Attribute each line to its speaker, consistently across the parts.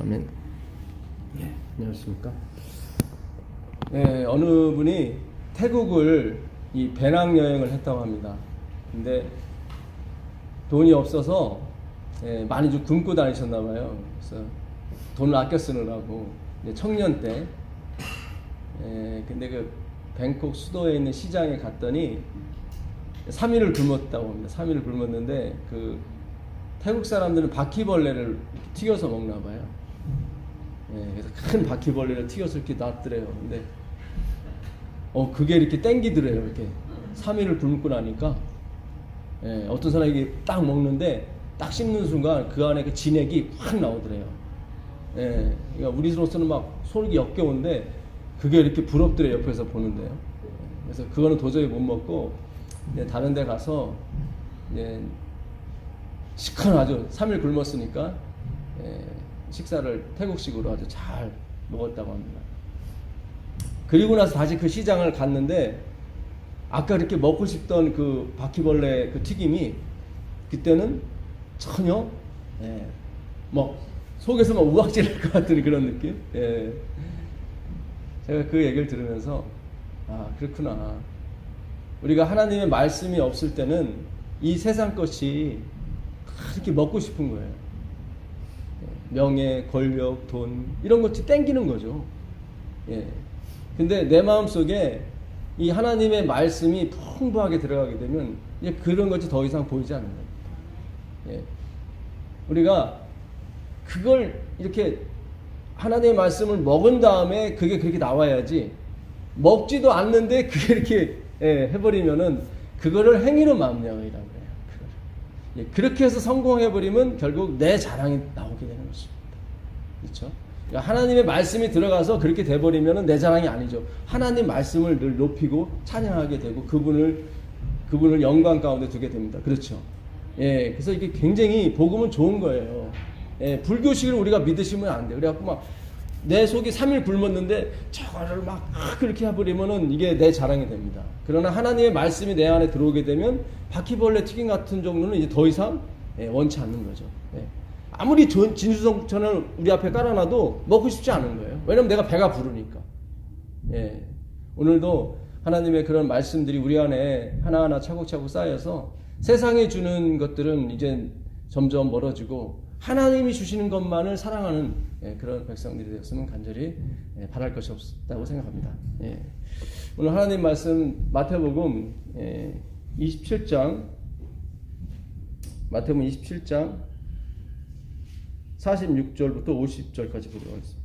Speaker 1: 아멘. 예, 안녕하십니까. 어느 분이 태국을 이 배낭여행을 했다고 합니다. 근데 돈이 없어서 많이 좀 굶고 다니셨나봐요. 그래서 돈을 아껴 쓰느라고 청년 때 근데 그 뱅콕 수도에 있는 시장에 갔더니 3일을 굶었다고 합니다. 3일을 굶었는데 그 태국 사람들은 바퀴벌레를 튀겨서 먹나 봐요. 그래서 큰 바퀴벌레를 튀겨서 이렇게 놨더래요. 근데 그게 이렇게 땡기더래요. 이렇게 3일을 굶고 나니까 어떤 사람이 딱 먹는데 딱 씹는 순간 그 안에 그 진액이 확 나오더래요. 그러니까 우리로서는 막 속이 역겨운데 그게 이렇게 부럽더래요. 옆에서 보는데요. 그래서 그거는 도저히 못 먹고 다른 데 가서 시큰 아주 3일 굶었으니까 식사를 태국식으로 아주 잘 먹었다고 합니다. 그리고 나서 다시 그 시장을 갔는데 아까 이렇게 먹고 싶던 그 바퀴벌레 그 튀김이 그때는 전혀 뭐 속에서 막 우악질 날 것 같은 그런 느낌. 제가 그 얘기를 들으면서 그렇구나. 우리가 하나님의 말씀이 없을 때는 이 세상 것이 이렇게 먹고 싶은 거예요. 명예, 권력, 돈 이런 것이 땡기는 거죠. 근데 내 마음속에 이 하나님의 말씀이 풍부하게 들어가게 되면 이제 그런 것이 더 이상 보이지 않는 겁니다. 우리가 그걸 이렇게 하나님의 말씀을 먹은 다음에 그게 그렇게 나와야지 먹지도 않는데 그게 이렇게 해버리면은 그거를 행위로 만명이라고 해요. 그렇게 해서 성공해버리면 결국 내 자랑이 나오게 되는 것입니다. 그렇죠? 그러니까 하나님의 말씀이 들어가서 그렇게 돼버리면 내 자랑이 아니죠. 하나님 말씀을 늘 높이고 찬양하게 되고 그분을 영광 가운데 두게 됩니다. 그렇죠? 그래서 이게 굉장히 복음은 좋은 거예요. 불교식을 우리가 믿으시면 안 돼요. 그래갖고 막 내 속이 3일 굶었는데 저거를 막 그렇게 해버리면은 이게 내 자랑이 됩니다. 그러나 하나님의 말씀이 내 안에 들어오게 되면 바퀴벌레 튀김 같은 정도는 이제 더 이상 원치 않는 거죠. 아무리 진수성찬을 우리 앞에 깔아놔도 먹고 싶지 않은 거예요. 왜냐면 내가 배가 부르니까. 오늘도 하나님의 그런 말씀들이 우리 안에 하나하나 차곡차곡 쌓여서 세상에 주는 것들은 이제 점점 멀어지고 하나님이 주시는 것만을 사랑하는 그런 백성들이 되었으면 간절히 바랄 것이 없다고 생각합니다. 오늘 하나님 말씀 마태복음 27장 마태복음 27장 46절부터 50절까지 보도록 하겠습니다.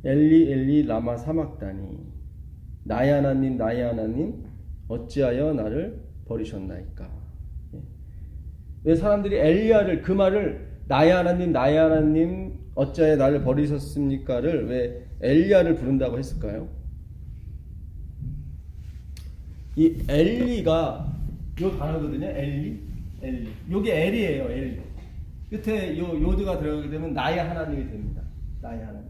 Speaker 1: 엘리 엘리 라마 사막다니 나의 하나님 나의 하나님 어찌하여 나를 버리셨나이까. 왜 사람들이 엘리야를 그 말을 나의 하나님 어찌하여 나를 버리셨습니까를 왜 엘리야를 부른다고 했을까요? 이 엘리가 요 단어거든요. 엘리 요게 엘이에요. 엘 끝에 요 요드가 들어가게 되면 나의 하나님이 됩니다. 나의 하나님.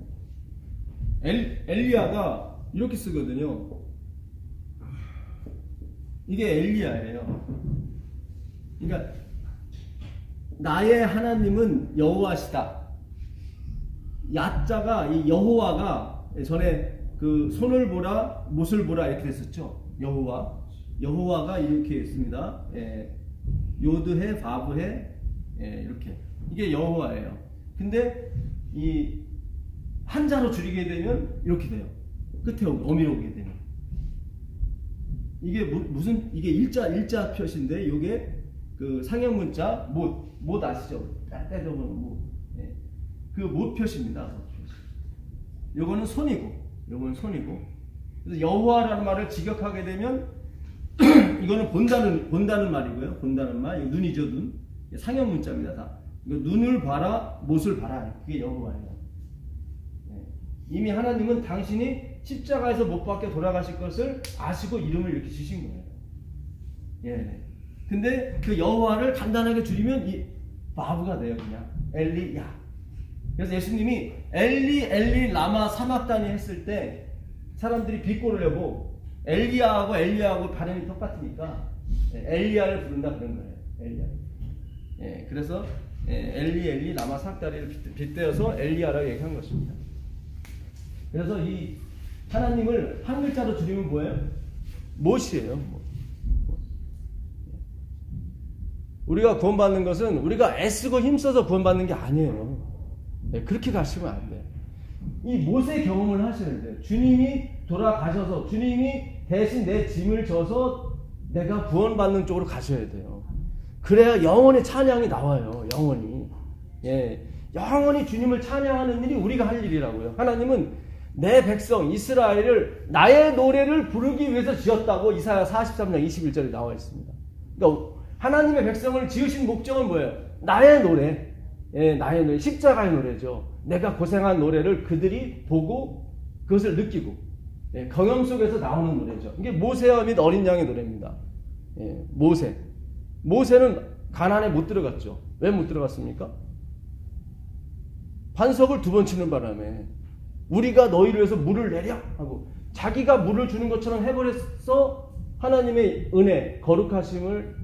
Speaker 1: 엘리야가 이렇게 쓰거든요. 이게 엘리야예요. 그러니까 나의 하나님은 여호와시다. 야자가 이 여호와가 전에 그 손을 보라 못을 보라 이렇게 됐었죠. 여호와가 이렇게 있습니다. 요드해 바브해 이렇게 이게 여호와예요. 근데 이 한자로 줄이게 되면 이렇게 돼요. 끝에 어미 오게 되면 이게 무슨 이게 일자 표시인데 이게 그 상형 문자 못 아시죠? 때려보는 못. 그 못 표시입니다. 요거는 손이고 그래서 여호와라는 말을 직역하게 되면 이거는 본다는 말이고요. 본다는 말, 이거 눈이죠, 눈. 상형 문자입니다, 다. 이거 눈을 봐라, 못을 봐라. 그게 여호와예요. 이미 하나님은 당신이 십자가에서 못 박혀 돌아가실 것을 아시고 이름을 이렇게 주신 거예요. 예. 근데 그 여호와를 간단하게 줄이면 이 바브가 돼요, 그냥. 엘리야. 그래서 예수님이 엘리 라마 사막다니 했을 때 사람들이 비꼬를 내고 엘리야하고 발음이 똑같으니까 엘리야를 부른다 그런 거예요. 엘리야. 예. 그래서 엘리 라마 사막다니를 빗대어서 엘리야라고 얘기한 것입니다. 그래서 이 하나님을 한 글자로 줄이면 뭐예요? 못이에요. 우리가 구원받는 것은 우리가 애쓰고 힘써서 구원받는 게 아니에요. 네, 그렇게 가시면 안 돼요. 이 못의 경험을 하셔야 돼요. 주님이 돌아가셔서 주님이 대신 내 짐을 져서 내가 구원받는 쪽으로 가셔야 돼요. 그래야 영원히 찬양이 나와요. 영원히. 예, 영원히 주님을 찬양하는 일이 우리가 할 일이라고요. 하나님은 내 백성 이스라엘을 나의 노래를 부르기 위해서 지었다고 이사야 43장 21절에 나와 있습니다. 그러니까 하나님의 백성을 지으신 목적은 뭐예요? 나의 노래. 예, 나의 노래. 십자가의 노래죠. 내가 고생한 노래를 그들이 보고 그것을 느끼고 예, 경험 속에서 나오는 노래죠. 이게 모세와 및 어린 양의 노래입니다. 예, 모세는 가나안에 못 들어갔죠. 왜 못 들어갔습니까? 반석을 2번 치는 바람에 우리가 너희를 위해서 물을 내려 하고 자기가 물을 주는 것처럼 해버려서 하나님의 은혜, 거룩하심을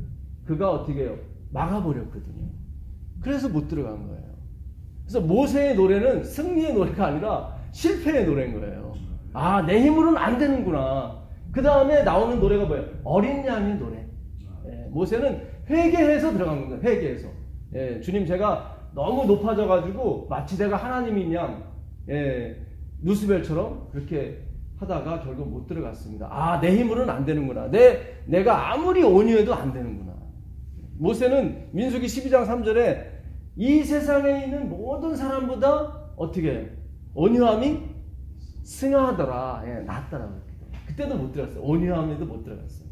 Speaker 1: 그가 어떻게 해요? 막아버렸거든요. 그래서 못 들어간 거예요. 그래서 모세의 노래는 승리의 노래가 아니라 실패의 노래인 거예요. 아, 내 힘으로는 안 되는구나. 그 다음에 나오는 노래가 뭐예요? 어린 양의 노래. 예, 모세는 회개해서 들어간 겁니다. 회개해서. 예, 주님 제가 너무 높아져가지고 마치 내가 하나님인 양 예, 누스벨처럼 그렇게 하다가 결국 못 들어갔습니다. 아, 내 힘으로는 안 되는구나. 내가 아무리 온유해도 안 되는구나. 모세는 민수기 12장 3절에 이 세상에 있는 모든 사람보다 어떻게 온유함이 승하하더라. 예, 낫더라. 그때도 못 들어갔어요. 온유함에도 못 들어갔어요.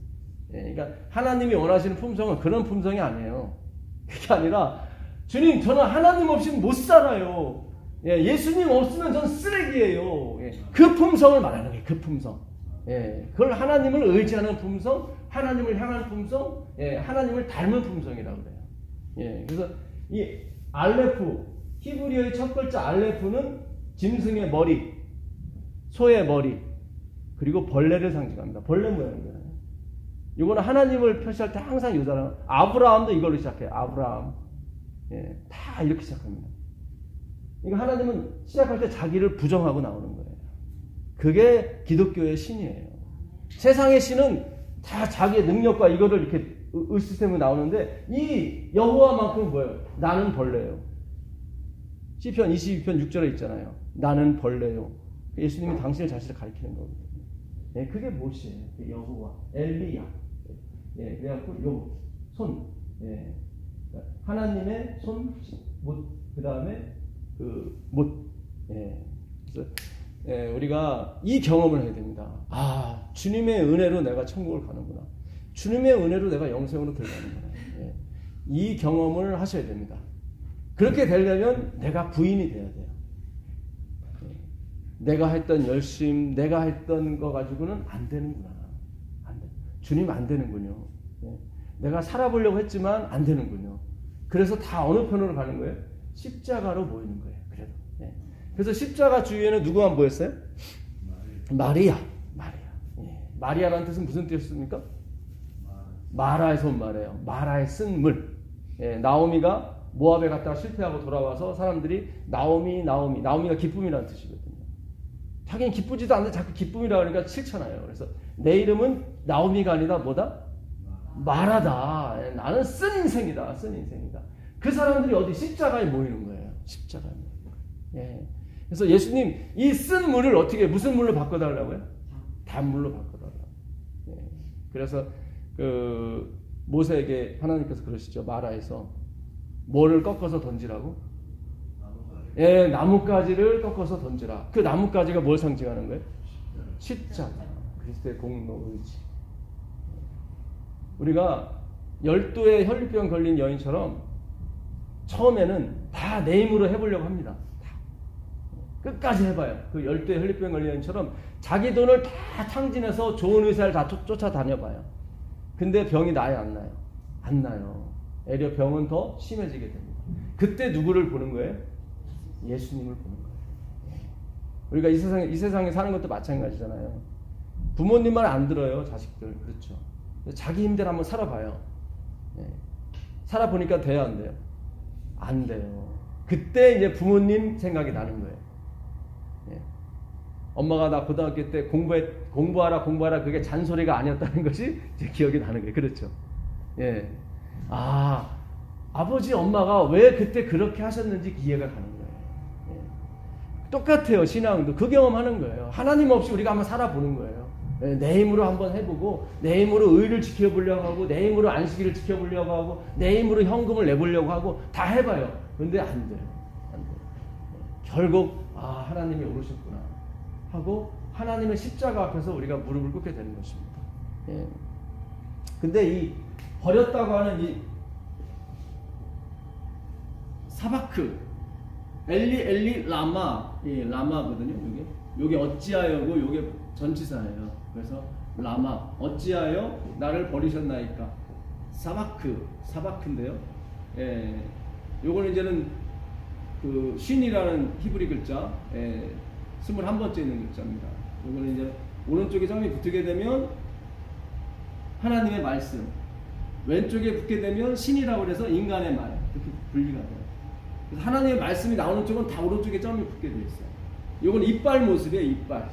Speaker 1: 예, 그러니까 하나님이 원하시는 품성은 그런 품성이 아니에요. 그게 아니라 주님 저는 하나님 없이는 못 살아요. 예, 예수님 없으면 전 쓰레기예요. 예, 그 품성을 말하는 거예요. 그 품성. 예, 그걸 하나님을 의지하는 품성, 하나님을 향한 품성, 예, 하나님을 닮은 품성이라고 그래요. 예, 그래서 이 알레프, 히브리어의 첫 글자 알레프는 짐승의 머리, 소의 머리, 그리고 벌레를 상징합니다. 벌레 모양이잖아요. 이거는 하나님을 표시할 때 항상 유다는 아브라함도 이걸로 시작해요. 아브라함. 예, 다 이렇게 시작합니다. 그러니까 하나님은 시작할 때 자기를 부정하고 나오는 거예요. 그게 기독교의 신이에요. 세상의 신은 다 자기의 능력과 이거를 이렇게 으스템으로 나오는데 이 여호와만큼은 뭐예요? 나는 벌레예요. 시편 22편 6절에 있잖아요. 나는 벌레요. 예수님이 당신의 자신을 가리키는 거거든요. 예, 그게 무엇이에요? 여호와, 엘리야. 예, 그래갖고 요 손, 예, 하나님의 손, 못, 그 다음에 그 못. 예, 그래서 예, 우리가 이 경험을 해야 됩니다. 아, 주님의 은혜로 내가 천국을 가는구나. 주님의 은혜로 내가 영생으로 들어가는구나. 예, 이 경험을 하셔야 됩니다. 그렇게 되려면 내가 부인이 돼야 돼요. 예, 내가 했던 열심, 내가 했던 거 가지고는 안 되는구나. 안 돼. 주님 안 되는군요. 예, 내가 살아보려고 했지만 안 되는군요. 그래서 다 어느 편으로 가는 거예요? 십자가로 모이는 거예요. 그래도. 예. 그래서 십자가 주위에는 누구만 모였어요? 마리아. 예. 마리아라는 뜻은 무슨 뜻입니까? 마라에서 온 말이에요. 마라의 쓴 물. 예. 나오미가 모압에 갔다가 실패하고 돌아와서 사람들이 나오미가 기쁨이라는 뜻이거든요. 자기는 기쁘지도 않는데 자꾸 기쁨이라고 하니까 싫잖아요. 그래서 내 이름은 나오미가 아니라 뭐다? 마라다. 예. 나는 쓴 인생이다. 그 사람들이 어디 십자가에 모이는 거예요. 십자가에 모이는 거예요. 예. 그래서 예수님 이 쓴 물을 어떻게 무슨 물로 바꿔달라고요? 단물로 바꿔달라고. 예. 그래서 그 모세에게 하나님께서 그러시죠. 마라에서 뭐를 꺾어서 던지라고? 예, 나뭇가지를 꺾어서 던지라. 그 나뭇가지가 뭘 상징하는 거예요? 십자가. 그리스도의 공로 의지. 우리가 12의 혈류병 걸린 여인처럼 처음에는 다 내 힘으로 해보려고 합니다. 끝까지 해봐요. 그 12의 혈류병 걸린 여인처럼 자기 돈을 다 탕진해서 좋은 의사를 다 쫓아다녀봐요. 근데 병이 나요, 안 나요? 안 나요. 애려 병은 더 심해지게 됩니다. 그때 누구를 보는 거예요? 예수님을 보는 거예요. 우리가 이 세상에 사는 것도 마찬가지잖아요. 부모님 말 안 들어요, 자식들. 그렇죠. 자기 힘대로 한번 살아봐요. 살아보니까 돼요, 안 돼요? 안 돼요. 그때 이제 부모님 생각이 나는 거예요. 엄마가 나 고등학교 때 공부하라 그게 잔소리가 아니었다는 것이 제 기억이 나는 거예요. 그렇죠. 예. 아버지 엄마가 왜 그때 그렇게 하셨는지 이해가 가는 거예요. 예. 똑같아요. 신앙도 그 경험하는 거예요. 하나님 없이 우리가 한번 살아보는 거예요. 예. 내 힘으로 한번 해보고 내 힘으로 의를 지켜보려고 하고 내 힘으로 안식일을 지켜보려고 하고 내 힘으로 현금을 내보려고 하고 다 해봐요. 그런데 안 돼요. 안 돼요. 예. 결국 하나님이 오르셨구나 하고 하나님의 십자가 앞에서 우리가 무릎을 꿇게 되는 것입니다. 예. 근데 이 버렸다고 하는 이 사바크 엘리 라마, 라마거든요. 요게 어찌하여고 요게 전치사예요. 그래서 라마 어찌하여 나를 버리셨나이까. 사바크인데요. 예. 요거는 이제는 그 쉰이라는 히브리 글자 21번째 있는 글자입니다. 요거는 이제 오른쪽에 점이 붙게 되면 하나님의 말씀, 왼쪽에 붙게 되면 신이라고 해서 인간의 말, 이렇게 분리가 돼요. 그래서 하나님의 말씀이 나오는 쪽은 다 오른쪽에 점이 붙게 되어 있어요. 요건 이빨 모습이에요. 이빨.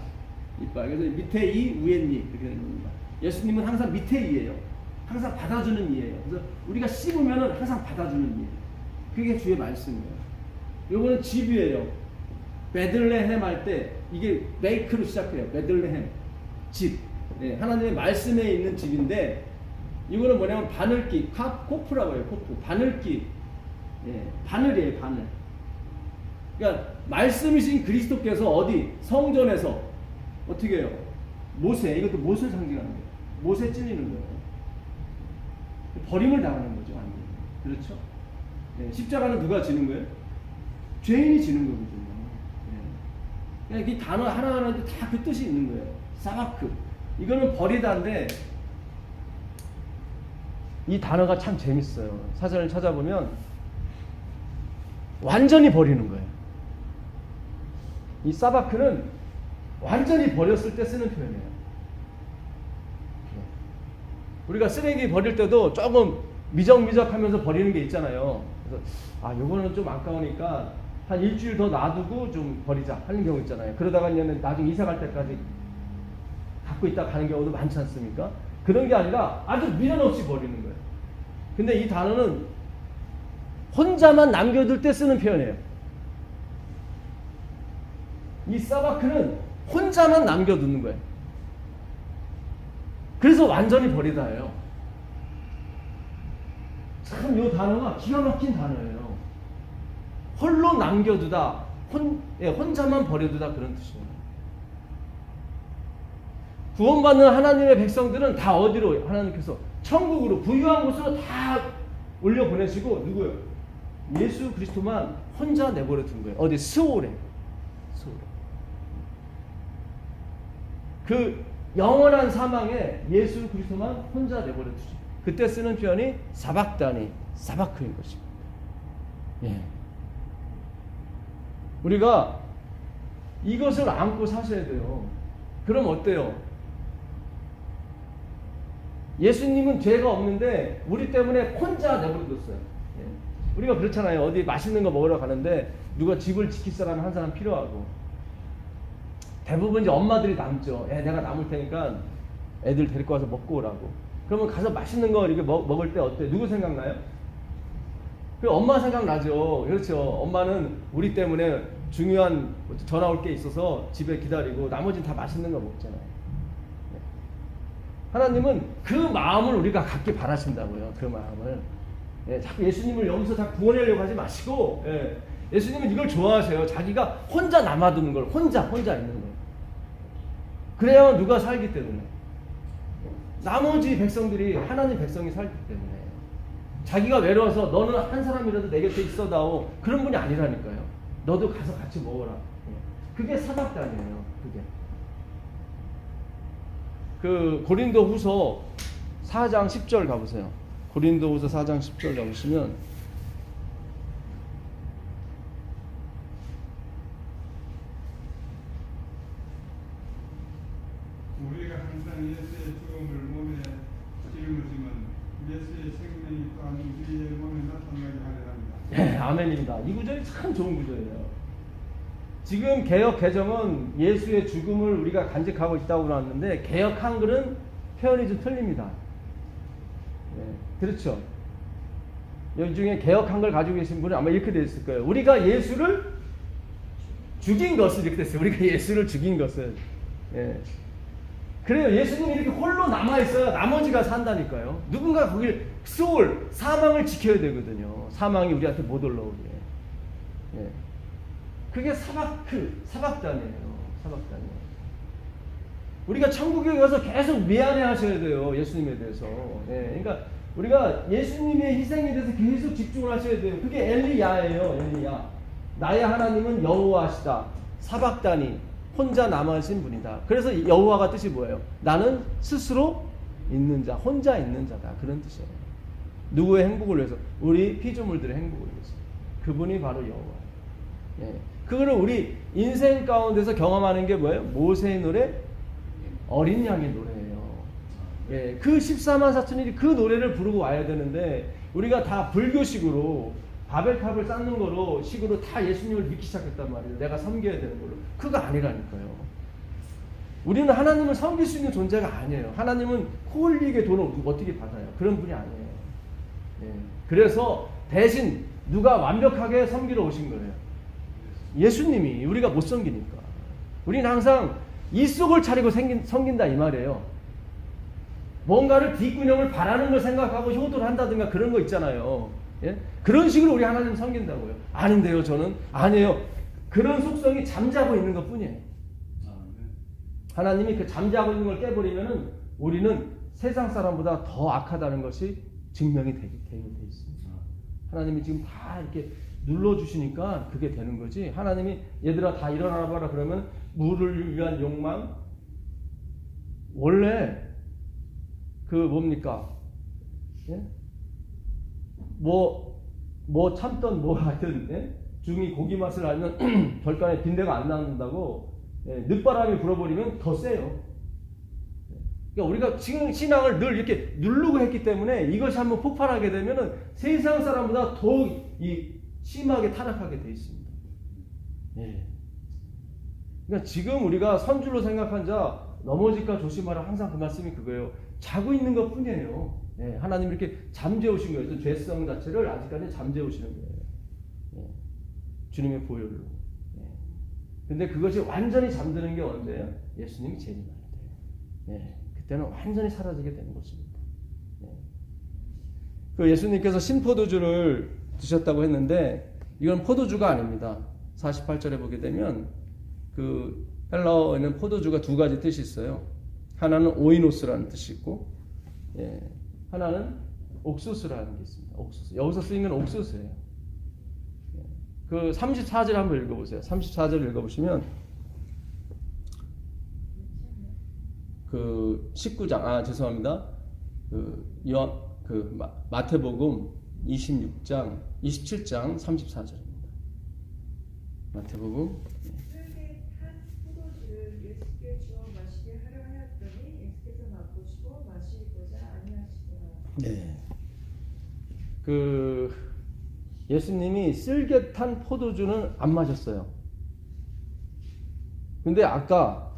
Speaker 1: 그래서 밑에 이, 위에 니 이렇게 되는 겁니다. 예수님은 항상 밑에 이예요. 항상 받아주는 이예요. 그래서 우리가 씹으면은 항상 받아주는 이예요. 그게 주의 말씀이에요. 요거는 집이에요. 베들레헴 할 때 이게 메이크로 시작해요. 베들레헴 집. 네, 하나님의 말씀에 있는 집인데 이거는 뭐냐면 바늘기, 코프라고 해요. 코프. 바늘기. 예, 바늘이에요. 바늘. 그러니까 말씀이신 그리스도께서 어디 성전에서 어떻게 해요? 모세. 이것도 모세를 상징하는 거예요. 모세 찔리는 거예요. 버림을 당하는 거죠. 완전히. 그렇죠? 예, 십자가는 누가 지는 거예요? 죄인이 지는 거거든요. 이 단어 하나하나도 다 그 뜻이 있는 거예요. 사바크. 이거는 버리다인데 이 단어가 참 재밌어요. 사전을 찾아보면 완전히 버리는 거예요. 이 사바크는 완전히 버렸을 때 쓰는 표현이에요. 우리가 쓰레기 버릴 때도 조금 미적미적하면서 버리는 게 있잖아요. 그래서 요거는 좀 아까우니까 한 일주일 더 놔두고 좀 버리자 하는 경우 있잖아요. 그러다가 나중에 이사 갈 때까지 갖고 있다 가는 경우도 많지 않습니까? 그런 게 아니라 아주 미련 없이 버리는 거예요. 근데 이 단어는 혼자만 남겨둘 때 쓰는 표현이에요. 이 사바크는 혼자만 남겨두는 거예요. 그래서 완전히 버리다예요. 참 이 단어가 기가 막힌 단어예요. 홀로 남겨두다, 혼자만 버려두다 그런 뜻이에요. 구원받는 하나님의 백성들은 다 어디로 하나님께서 천국으로 부유한 곳으로 다 올려보내시고 누구예요? 예수 그리스도만 혼자 내버려 둔 거예요. 어디? 스올에. 그 영원한 사망에 예수 그리스도만 혼자 내버려 두죠. 그때 쓰는 표현이 사박다니, 사바크인 것입니다. 예. 우리가 이것을 안고 사셔야 돼요. 그럼 어때요? 예수님은 죄가 없는데 우리 때문에 혼자 내버려뒀어요. 예. 우리가 그렇잖아요. 어디 맛있는 거 먹으러 가는데 누가 집을 지킬 사람 한 사람 필요하고 대부분 이제 엄마들이 남죠. 내가 남을 테니까 애들 데리고 와서 먹고 오라고. 그러면 가서 맛있는 거 이렇게 먹을 때 어때? 누구 생각나요? 그 엄마 생각나죠. 그렇죠. 엄마는 우리 때문에 중요한 전화 올 게 있어서 집에 기다리고 나머지는 다 맛있는 거 먹잖아요. 하나님은 그 마음을 우리가 갖기 바라신다고요. 그 마음을. 자꾸 예수님을 여기서 다 구원하려고 하지 마시고 예수님은 이걸 좋아하세요. 자기가 혼자 남아두는 걸 혼자 있는 걸. 그래야 누가 살기 때문에. 나머지 백성들이 하나님 백성이 살기 때문에. 자기가 외로워서 너는 한 사람이라도 내 곁에 있어다오. 그런 분이 아니라니까요. 너도 가서 같이 먹어라. 그게 사박단이에요. 그게. 그 고린도 후서 4장 10절 가보세요. 고린도 후서 4장 10절 가보시면
Speaker 2: 우리가 항상 예수의 죽음을 몸에 짊어지면 예수의 생명이 또한 우리의 몸에 나타나게 하려 합니다.
Speaker 1: 네, 아멘입니다. 이 구절이 참 좋은 구절이에요. 지금 개역 개정은 예수의 죽음을 우리가 간직하고 있다고 나왔는데 개역 한글은 표현이 좀 틀립니다. 네, 그렇죠. 여기 중에 개역 한글 가지고 계신 분은 아마 이렇게 되어 있을 거예요. 우리가 예수를 죽인 것을 이렇게 됐어요. 우리가 예수를 죽인 것을. 예. 그래요. 예수님이 이렇게 홀로 남아있어야 나머지가 산다니까요. 누군가 거길 사망을 지켜야 되거든요. 사망이 우리한테 못 올라오게. 예. 그게 사박단이에요. 사박단이에요. 우리가 천국에 가서 계속 미안해 하셔야 돼요. 예수님에 대해서. 예. 그러니까 우리가 예수님의 희생에 대해서 계속 집중을 하셔야 돼요. 그게 엘리야예요. 엘리야. 나의 하나님은 여호와시다. 사박단이 혼자 남아신 분이다. 그래서 여호와가 뜻이 뭐예요? 나는 스스로 있는 자, 혼자 있는 자다. 그런 뜻이에요. 누구의 행복을 위해서? 우리 피조물들의 행복을 위해서. 그분이 바로 여호와예요. 예. 그거를 우리 인생 가운데서 경험하는 게 뭐예요? 모세의 노래, 어린 양의 노래예요. 예. 그 14만 4천일이 그 노래를 부르고 와야 되는데 우리가 다 불교식으로 바벨탑을 쌓는 거로 식으로 다 예수님을 믿기 시작했단 말이에요. 내가 섬겨야 되는 걸로. 그거 아니라니까요. 우리는 하나님을 섬길 수 있는 존재가 아니에요. 하나님은 코 흘리게 돈을 어떻게 받아요? 그런 분이 아니에요. 예. 그래서 대신 누가 완벽하게 섬기러 오신 거예요. 예수님이. 우리가 못 섬기니까. 우리는 항상 이속을 차리고 섬긴다 이 말이에요. 뭔가를 뒷구녕을 바라는 걸 생각하고 효도를 한다든가 그런 거 있잖아요. 예? 그런 식으로 우리 하나님 섬긴다고요. 아닌데요, 저는. 아니에요. 그런 속성이 잠자고 있는 것 뿐이에요. 하나님이 그 잠자고 있는 걸 깨버리면은 우리는 세상 사람보다 더 악하다는 것이 증명이 되게 돼 있습니다. 하나님이 지금 다 이렇게 눌러주시니까 그게 되는 거지. 하나님이 얘들아 다 일어나 봐라 그러면 물을 위한 욕망, 원래 그 뭡니까? 예? 뭐 참던 뭐 하여튼, 예? 중이 고기 맛을 알면 절간에 빈대가 안 나는다고. 예, 늦바람이 불어버리면 더 세요. 그러니까 우리가 지금 신앙을 늘 이렇게 누르고 했기 때문에 이것이 한번 폭발하게 되면은 세상 사람보다 더욱 심하게 타락하게 돼 있습니다. 예. 그러니까 지금 우리가 선줄로 생각한 자 넘어질까 조심하라. 항상 그 말씀이 그거예요. 자고 있는 것 뿐이에요. 예, 하나님 이렇게 잠재우신 거예요. 죄성 자체를 아직까지 잠재우시는 거예요. 예, 주님의 보혈로. 예. 근데 그것이 완전히 잠드는 게 언제예요? 예수님이 재림할 때. 예, 그때는 완전히 사라지게 되는 것입니다. 예. 그 예수님께서 신포도주를 드셨다고 했는데 이건 포도주가 아닙니다. 48절에 보게 되면 그 헬라어에는 포도주가 두 가지 뜻이 있어요. 하나는 오이노스라는 뜻이 있고, 예, 하나는 옥수수라는 게 있습니다. 옥수수. 여기서 쓰이는 옥수수예요. 예, 그 34절 한번 읽어보세요. 34절 읽어보시면 그 19장, 죄송합니다. 마태복음 26장, 27장 34절입니다. 마태복음.
Speaker 3: 술에 탄 포도주를 예수께 주어 마시게 하려 하였더니 예수께서 맛보시고 마시고자 아니하시더라.
Speaker 1: 네. 예수님이 쓸개 탄 포도주는 안 마셨어요. 근데 아까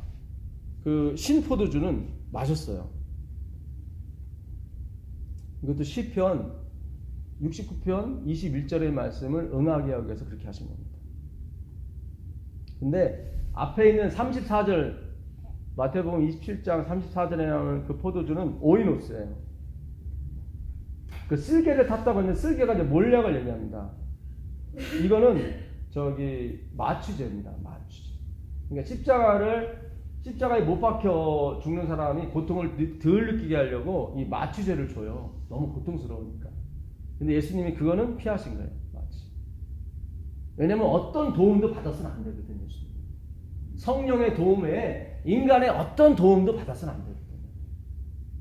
Speaker 1: 그 신포도주는 마셨어요. 이것도 시편 69편 21절의 말씀을 응하게 하기 위해서 그렇게 하신 겁니다. 근데 앞에 있는 34절, 마태복음 27장 34절에 나오는 그 포도주는 오이노스예요. 그 쓸개를 탔다고 했는데 쓸개가 이제 몰약을 얘기합니다. 이거는 마취제입니다. 마취제. 그러니까 십자가를 십자가에 못 박혀 죽는 사람이 고통을 덜 느끼게 하려고 이 마취제를 줘요. 너무 고통스러우니까. 근데 예수님이 그거는 피하신 거예요. 마취. 왜냐면 어떤 도움도 받아서는 안 되거든요. 예수님. 성령의 도움 외에 인간의 어떤 도움도 받아서는 안 되거든요.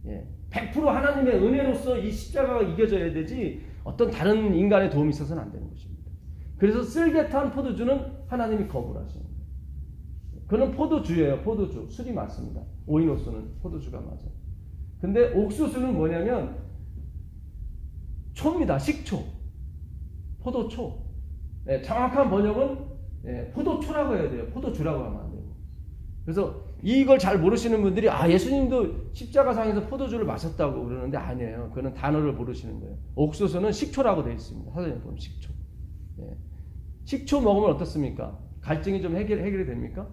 Speaker 1: 예. 100% 하나님의 은혜로서 이 십자가가 이겨져야 되지 어떤 다른 인간의 도움이 있어서는 안 되는 것입니다. 그래서 쓸개탄 포도주는 하나님이 거부하시는 거예요. 그는 포도주예요. 포도주. 술이 맞습니다. 오이노스는 포도주가 맞아요. 근데 옥수수는 뭐냐면 초입니다. 식초. 포도초. 네, 정확한 번역은 포도초라고 해야 돼요. 포도주라고 하면 안 돼요. 그래서 이걸 잘 모르시는 분들이 예수님도 십자가상에서 포도주를 마셨다고 그러는데 아니에요. 그거는 단어를 모르시는 거예요. 옥수수는 식초라고 되어 있습니다. 사전에 보면 식초. 네. 식초 먹으면 어떻습니까? 갈증이 좀 해결이 됩니까?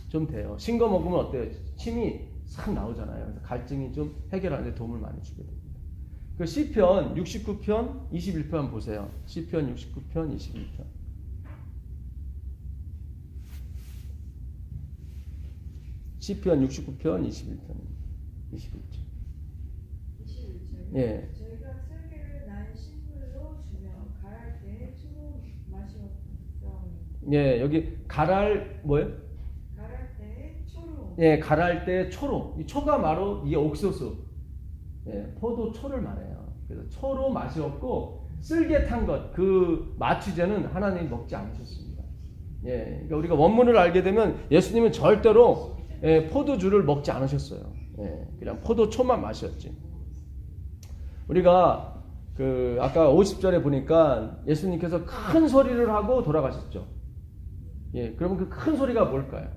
Speaker 1: 좀 돼요. 신 거 먹으면 어때요? 침이 싹 나오잖아요. 그래서 갈증이 좀 해결하는 데 도움을 많이 주게 됩니다. 그 시편 69편 21편 보세요. 시편 69편 21편. 시편 69편 21편 21절.
Speaker 3: 21절.
Speaker 1: 예.
Speaker 3: 저희가 쓸개를 난 식물로 주며 갈할 때에 초로 마시었사오니.
Speaker 1: 예, 여기 갈할 뭐예요?
Speaker 3: 갈할 때에 초로.
Speaker 1: 예, 갈할 때 초로. 이 초가 바로 이게 옥수수. 예, 포도초를 말해요. 그래서 초로 마시었고 쓸개 탄 것, 그 마취제는 하나님이 먹지 않으셨습니다. 예, 그러니까 우리가 원문을 알게 되면 예수님은 절대로 포도주를 먹지 않으셨어요. 예, 그냥 포도초만 마셨지. 우리가 아까 50절에 보니까 예수님께서 큰 소리를 하고 돌아가셨죠. 예, 그러면 그 큰 소리가 뭘까요?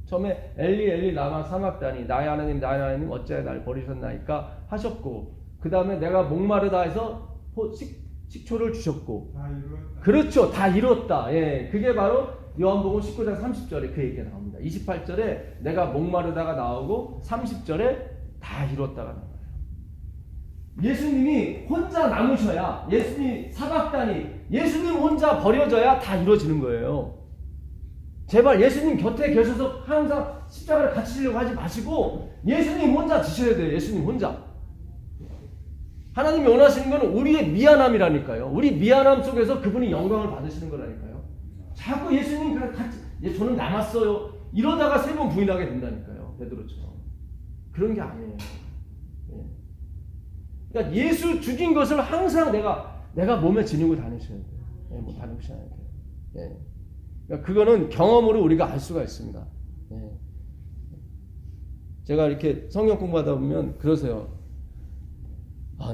Speaker 1: 처음에 엘리 엘리 라마 사막다니 나의 하나님 어찌하여 날 버리셨나이까 하셨고, 그 다음에 내가 목마르다 해서 식초를 주셨고,
Speaker 2: 다 이루었다.
Speaker 1: 그렇죠. 다 이뤘다. 예, 그게 바로 요한복음 19장 30절에 그 얘기가 나옵니다. 28절에 내가 목마르다가 나오고 30절에 다 이뤘다가 나와요. 예수님이 혼자 남으셔야, 예수님이 사박다니 예수님 혼자 버려져야 다 이루어지는 거예요. 제발 예수님 곁에 계셔서 항상 십자가를 같이 지려고 하지 마시고 예수님 혼자 지셔야 돼요. 예수님 혼자. 하나님이 원하시는 것은 우리의 미안함이라니까요. 우리 미안함 속에서 그분이 영광을 받으시는 거라니까요. 자꾸 예수님 같이 저는 남았어요. 이러다가 3번 부인하게 된다니까요. 베드로처럼. 그런 게 아니에요. 그러니까 예수 죽인 것을 항상 내가 몸에 지니고 다니셔야 돼요. 뭐 다니셔야 돼요. 예. 그러니까 그거는 경험으로 우리가 알 수가 있습니다. 예. 제가 이렇게 성경 공부하다 보면 그러세요.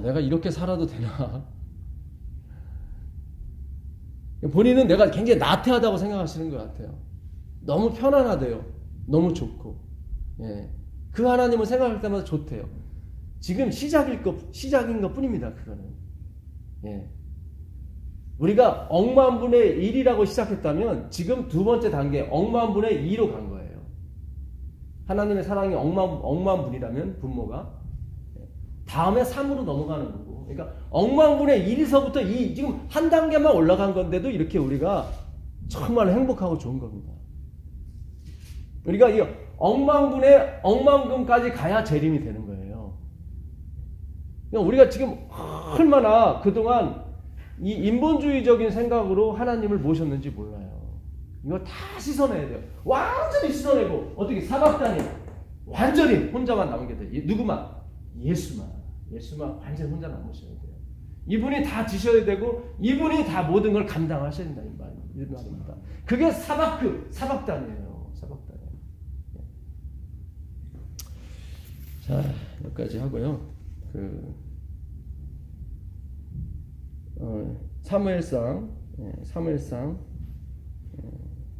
Speaker 1: 내가 이렇게 살아도 되나? 본인은 내가 굉장히 나태하다고 생각하시는 것 같아요. 너무 편안하대요. 너무 좋고. 예. 그 하나님을 생각할 때마다 좋대요. 지금 시작인 것 뿐입니다. 그거는. 예. 우리가 억만분의 1이라고 시작했다면 지금 두 번째 단계 억만분의 2로 간 거예요. 하나님의 사랑이 억만분이라면 분모가 다음에 3으로 넘어가는 거고. 그러니까 억만분의 1에서부터 지금 한 단계만 올라간 건데도 이렇게 우리가 정말 행복하고 좋은 겁니다. 우리가 이 억만분의 억만금까지 가야 재림이 되는 거예요. 그러니까 우리가 지금 얼마나 그동안 이 인본주의적인 생각으로 하나님을 모셨는지 몰라요. 이거 다 씻어내야 돼요. 완전히 씻어내고 어떻게 사박다니 완전히 혼자만 남게 돼요. 누구만? 예수만 완전히 혼자 남으셔야 돼요. 이분이 다 지셔야 되고 이분이 다 모든 걸 감당하셔야 된다 이 말입니다. 그게 사박단이에요. 사박단. 자, 여기까지 하고요. 사무엘상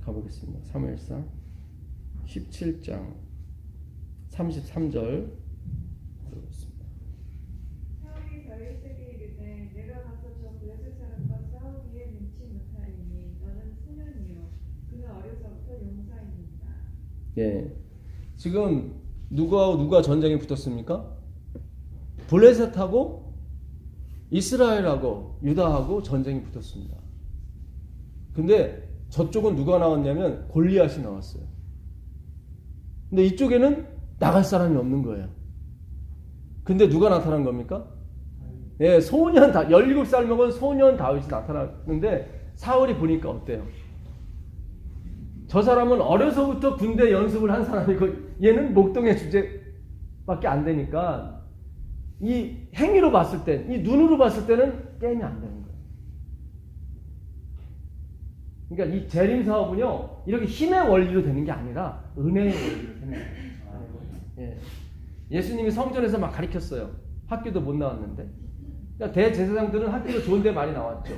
Speaker 1: 가보겠습니다. 사무엘상 17장 33절 보겠습니다.
Speaker 3: 사울이 다윗에게 이르되 내가 가서 저 블레셋 사람과 싸우기에 능치 못하리니 너는 소년이요 그는 어려서부터 용사입니다.
Speaker 1: 예, 지금 누가 전쟁에 붙었습니까? 블레셋하고 이스라엘하고 유다하고 전쟁이 붙었습니다. 근데 저쪽은 누가 나왔냐면 골리앗이 나왔어요. 근데 이쪽에는 나갈 사람이 없는 거예요. 근데 누가 나타난 겁니까? 예, 17살 먹은 소년 다윗이 나타났는데 사울이 보니까 어때요? 저 사람은 어려서부터 군대 연습을 한 사람이고 얘는 목동의 주제밖에 안 되니까 이 행위로 봤을 때, 이 눈으로 봤을 때는 게임이 안 되는 거예요. 그러니까 이 재림 사업은요, 이렇게 힘의 원리로 되는 게 아니라 은혜의 원리로 되는 거예요. 예. 예수님이 성전에서 막 가르쳤어요. 학교도 못 나왔는데. 그러니까 대제사장들은 학교도 좋은 데 많이 나왔죠.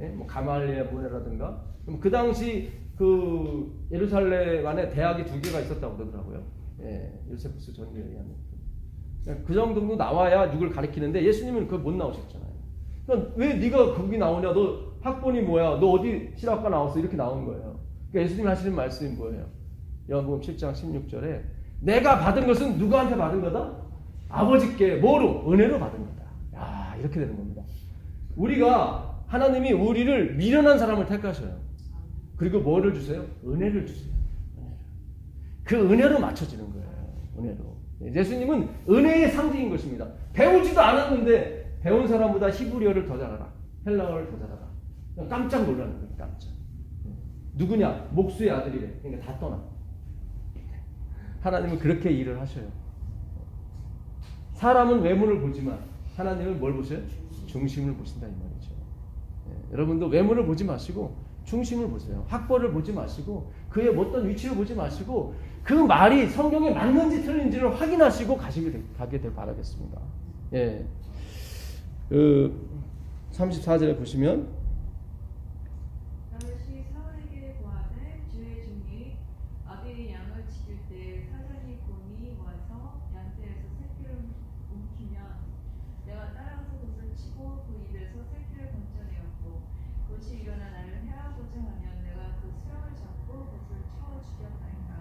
Speaker 1: 예? 뭐 가말리엘 보내라든가. 그럼 그 당시 그 예루살렘 안에 대학이 2개가 있었다고 그러더라고요. 예, 요세푸스 전교에 의하면. 그 정도 나와야 누굴 가르치는데 예수님은 그걸 못 나오셨잖아요. 그러니까 왜 네가 거기 나오냐? 너 학번이 뭐야? 너 어디 실학과 나왔어? 이렇게 나온 거예요. 그러니까 예수님이 하시는 말씀이 뭐예요? 요한복음 7장 16절에 내가 받은 것은 누구한테 받은 거다? 아버지께 뭐로? 은혜로 받은 거다. 야, 이렇게 되는 겁니다. 우리가 하나님이 우리를 미련한 사람을 택하셔요. 그리고 뭐를 주세요? 은혜를 주세요. 그 은혜로 맞춰지는 거예요. 은혜로. 예수님은 은혜의 상징인 것입니다. 배우지도 않았는데 배운 사람보다 히브리어를 더 잘하라. 헬라어를 더 잘하라. 깜짝 놀라는 거예요. 깜짝. 누구냐? 목수의 아들이래. 그러니까 다 떠나. 하나님은 그렇게 일을 하셔요. 사람은 외모를 보지만 하나님은 뭘 보세요? 중심을 보신다 이 말이죠. 여러분도 외모를 보지 마시고 중심을 보세요. 학벌을 보지 마시고 그의 어떤 위치를 보지 마시고 그 말이 성경에 맞는지 틀린지를 확인하시고 가게 되길 바라겠습니다. 예. 34절에 보시면
Speaker 3: 다윗이 사울에게 고하되 주의 종이 아비의 양을 지킬 때 사자니 곰이 와서 양떼에서 새끼를 움키면 내가 따라가서 그것을 치고 그 입에서 새끼를 건져내었고 그것이 일어나 나를 해하고자 하면 내가 그 수령을 잡고 그것을 쳐 죽였나이다.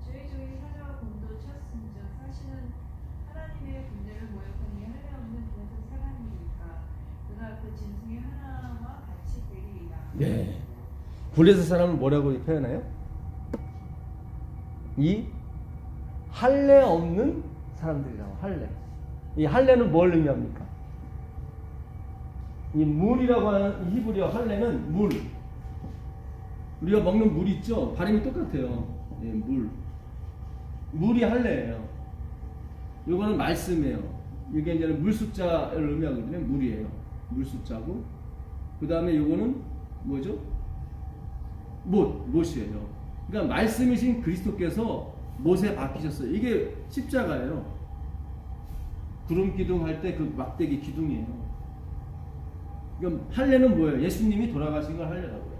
Speaker 3: 주의 종이 사자와 곰도 쳤은즉 사실은 하나님의 군대를 모욕하니 할례 없는 그것은 사람이니까 그가 그 짐승의 하나와 같이 되리이다.
Speaker 1: 네. 블레셋 사람은 뭐라고 표현해요? 이 할례 없는 사람들이라고. 할례. 이 할례는 뭘 의미합니까? 이 물이라고 하는 이 히브리어 할례는 물. 우리가 먹는 물 있죠? 발음이 똑같아요. 예, 물. 물이 할례예요. 요거는 말씀이에요. 이게 이제 물 숫자를 의미하거든요. 물이에요. 물 숫자고. 그 다음에 요거는 뭐죠? 못이에요. 그러니까 말씀이신 그리스도께서 못에 박히셨어요. 이게 십자가예요. 구름 기둥 할 때 그 막대기 기둥이에요. 그러니까 할례는 뭐예요? 예수님이 돌아가신 걸 할례라고 해요.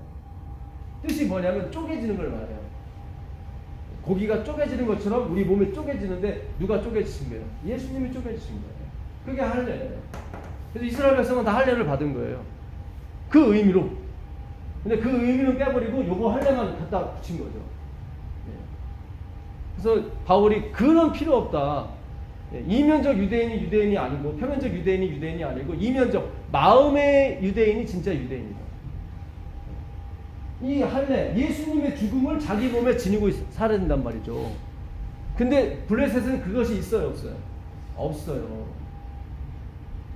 Speaker 1: 뜻이 뭐냐면 쪼개지는 걸 말해요. 고기가 쪼개지는 것처럼 우리 몸이 쪼개지는데 누가 쪼개지신 거예요? 예수님이 쪼개지신 거예요. 그게 할례예요. 그래서 이스라엘 백성은 다 할례를 받은 거예요. 그 의미로. 근데 그 의미는 깨버리고 요거 할례만 갖다 붙인 거죠. 그래서 바울이 그런 필요 없다. 이면적 유대인이 아니고 표면적 유대인이 아니고 이면적 마음의 유대인이 진짜 유대인이다. 이 할례 예수님의 죽음을 자기 몸에 지니고 살아야 된단 말이죠. 근데 블레셋은 그것이 있어요, 없어요? 없어요.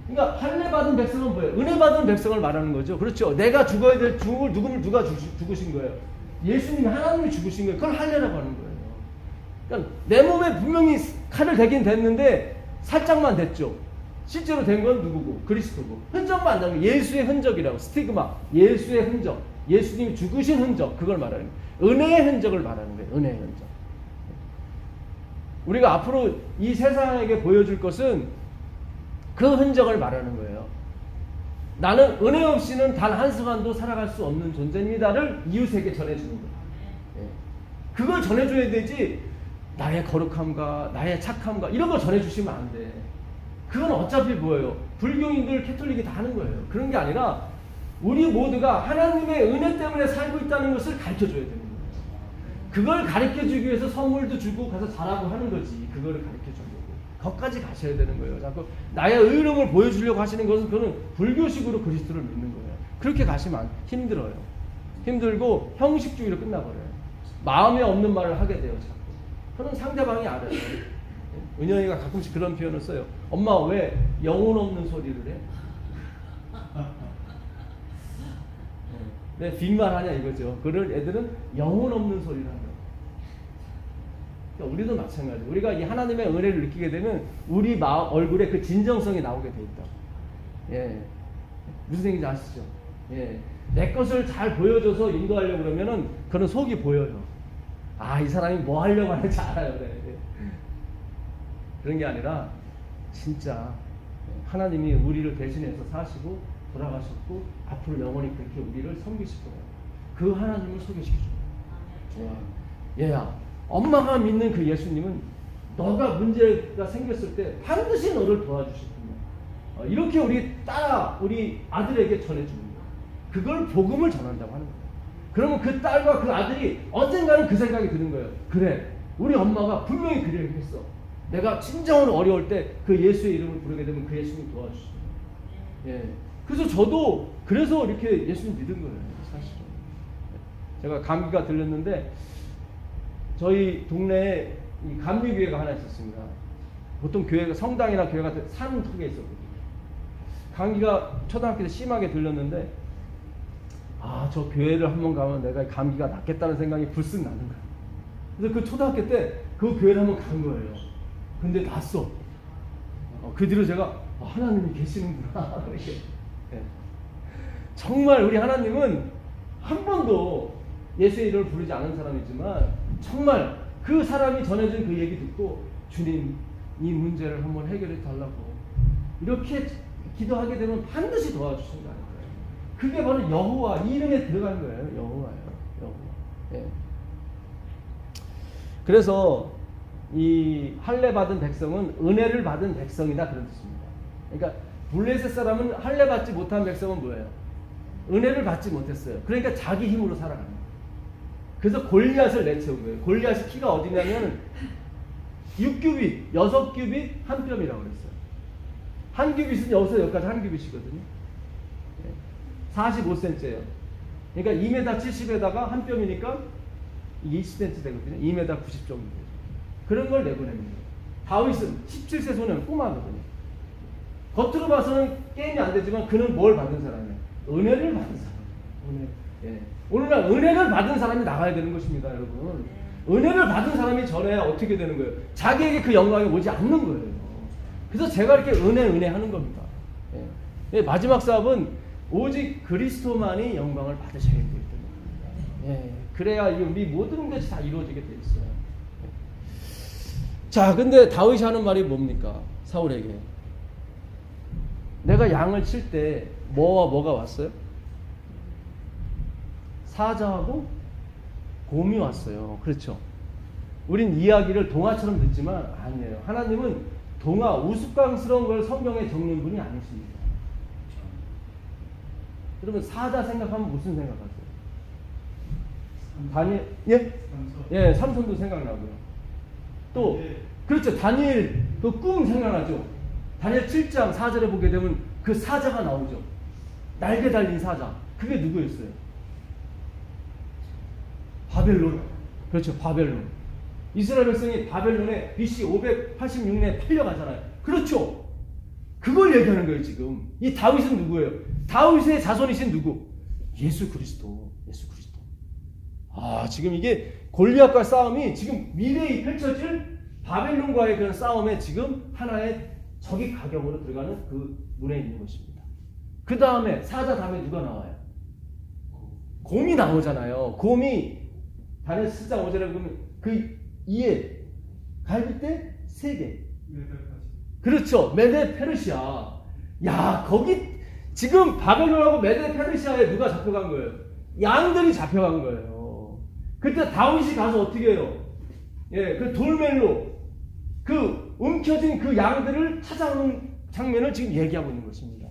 Speaker 1: 그러니까 할례 받은 백성은 뭐예요? 은혜 받은 백성을 말하는 거죠. 그렇죠. 내가 죽어야 될 죽음을 누가 죽으신 거예요? 예수님이 하나님이 죽으신 거예요. 그걸 할례라고 하는 거예요. 그러니까 내 몸에 분명히 칼을 대긴 됐는데 살짝만 됐죠. 실제로 된 건 누구고? 그리스도고. 흔적만 안 나면 예수의 흔적이라고. 스티그마. 예수의 흔적. 예수님이 죽으신 흔적. 그걸 말하는 거예요. 은혜의 흔적을 말하는 거예요. 은혜의 흔적. 우리가 앞으로 이 세상에게 보여줄 것은 그 흔적을 말하는 거예요. 나는 은혜 없이는 단 한순간도 살아갈 수 없는 존재입니다를 이웃에게 전해주는 거예요. 그걸 전해줘야 되지 나의 거룩함과 나의 착함과 이런 거 전해주시면 안 돼. 그건 어차피 뭐예요? 불교인들, 캐톨릭이 다 하는 거예요. 그런 게 아니라 우리 모두가 하나님의 은혜 때문에 살고 있다는 것을 가르쳐줘야 되는 거예요. 그걸 가르쳐주기 위해서 선물도 주고 가서 잘하고 하는 거지. 그거를 가르쳐주려고. 거기까지 가셔야 되는 거예요. 자꾸 나의 의로움을 보여주려고 하시는 것은 그거는 불교식으로 그리스도를 믿는 거예요. 그렇게 가시면 힘들어요. 힘들고 형식주의로 끝나버려요. 마음에 없는 말을 하게 돼요. 자꾸. 그건 상대방이 알아요. 은영이가 가끔씩 그런 표현을 써요. 엄마 왜 영혼 없는 소리를 해? 왜 빈말하냐 이거죠. 그런 애들은 영혼 없는 소리를 한다. 그러니까 우리도 마찬가지. 우리가 이 하나님의 은혜를 느끼게 되면 우리 얼굴에 그 진정성이 나오게 돼 있다. 예, 무슨 얘기인지 아시죠? 예, 내 것을 잘 보여줘서 인도하려고 그러면은 그런 속이 보여요. 아, 이 사람이 뭐 하려고 하는지 알아요. 그래. 그런 게 아니라 진짜 하나님이 우리를 대신해서 사시고 돌아가셨고 앞으로 영원히 그렇게 우리를 섬기실 거예요. 그 하나님을 소개시켜줘요. 얘야, 엄마가 믿는 그 예수님은 너가 문제가 생겼을 때 반드시 너를 도와주실 분이야. 이렇게 우리 아들에게 전해주는 거예요. 그걸 복음을 전한다고 하는 거예요. 그러면 그 딸과 그 아들이 언젠가는 그 생각이 드는 거예요. 그래, 우리 엄마가 분명히 그 얘기를 했어. 내가 진정으로 어려울 때 그 예수의 이름을 부르게 되면 그 예수님이 도와주시죠. 예. 그래서 저도 그래서 이렇게 예수님 믿은 거예요. 사실은. 제가 감기가 들렸는데 저희 동네에 이 감리교회가 하나 있었습니다. 보통 교회가 성당이나 교회가 산 턱에 있었거든요. 감기가 초등학교 때 심하게 들렸는데 저 교회를 한번 가면 내가 감기가 낫겠다는 생각이 불쑥 나는 거예요. 그래서 그 초등학교 때 그 교회를 한번 간 거예요. 근데 났어. 그 뒤로 제가 하나님이 계시는구나. 이렇게. 네. 정말 우리 하나님은 한 번도 예수의 이름을 부르지 않은 사람이지만 정말 그 사람이 전해준 그 얘기 듣고 주님 이 문제를 한번 해결해 달라고 이렇게 기도하게 되면 반드시 도와주신다는 거예요. 그게 바로 여호와 이 이름에 들어간 거예요. 여호와예요. 여호와. 예. 그래서 이 할례 받은 백성은 은혜를 받은 백성이다 그런 뜻입니다. 그러니까 블레셋 사람은 할례 받지 못한 백성은 뭐예요? 은혜를 받지 못했어요. 그러니까 자기 힘으로 살아갑니다. 그래서 골리앗을 내세운 거예요. 골리앗의 키가 어디냐면 6규빗, 6규빗 한 뼘이라고 그랬어요. 한 규빗은 여기서 여기까지 한 규빗이거든요. 45cm예요. 그러니까 2m 70에다가 한 뼘이니까 20cm 되거든요. 2m 90 정도 되죠. 그런 걸 내보냅니다. 다윗은 17세 소년 꼬마거든요. 겉으로 봐서는 게임이 안 되지만 그는 뭘 받은 사람이에요? 은혜를 받은 사람. 은혜. 예. 오늘날 은혜를 받은 사람이 나가야 되는 것입니다, 여러분. 은혜를 받은 사람이 전에 어떻게 되는 거예요? 자기에게 그 영광이 오지 않는 거예요. 그래서 제가 이렇게 은혜 하는 겁니다. 예. 예, 마지막 사업은 오직 그리스도만이 영광을 받으셔야 되기 때문에. 예. 그래야 우리 모든 것이 다 이루어지게 돼 있어요. 예. 자, 근데 다윗이 하는 말이 뭡니까? 사울에게. 내가 양을 칠 때 뭐와 뭐가 왔어요? 사자하고 곰이 왔어요. 그렇죠? 우린 이야기를 동화처럼 듣지만 아니에요. 하나님은 동화, 우스꽝스러운 걸 성경에 적는 분이 아니십니다. 여러분 사자 생각하면 무슨 생각하세요? 다니엘, 예, 삼손도 생각나고요. 또 그렇죠. 다니엘 그 꿈 생각나죠. 다니엘 7장 4절에 보게 되면 그 사자가 나오죠. 날개 달린 사자. 그게 누구였어요? 바벨론. 그렇죠. 바벨론. 이스라엘 백성이 바벨론에 BC 586년에 팔려가잖아요. 그렇죠. 그걸 얘기하는 거예요, 지금. 이 다윗은 누구예요? 다윗의 자손이신 누구? 예수 그리스도. 예수 그리스도. 지금 이게 골리앗과 싸움이 지금 미래에 펼쳐질 바벨론과의 그런 싸움에 지금 하나의 적이 가격으로 들어가는 그 문에 있는 것입니다. 그 다음에 사자 다음에 누가 나와요? 곰이 나오잖아요. 곰이 다니엘 7장 5절에 보면 그 이에 갈빗대 3개. 그렇죠. 메데 페르시아. 야, 거기 지금 바벨론하고 메데 페르시아에 누가 잡혀간 거예요? 양들이 잡혀간 거예요. 그때 다윗이 가서 어떻게 해요? 예, 그 돌멜로 그 움켜진 그 양들을 찾아오는 장면을 지금 얘기하고 있는 것입니다.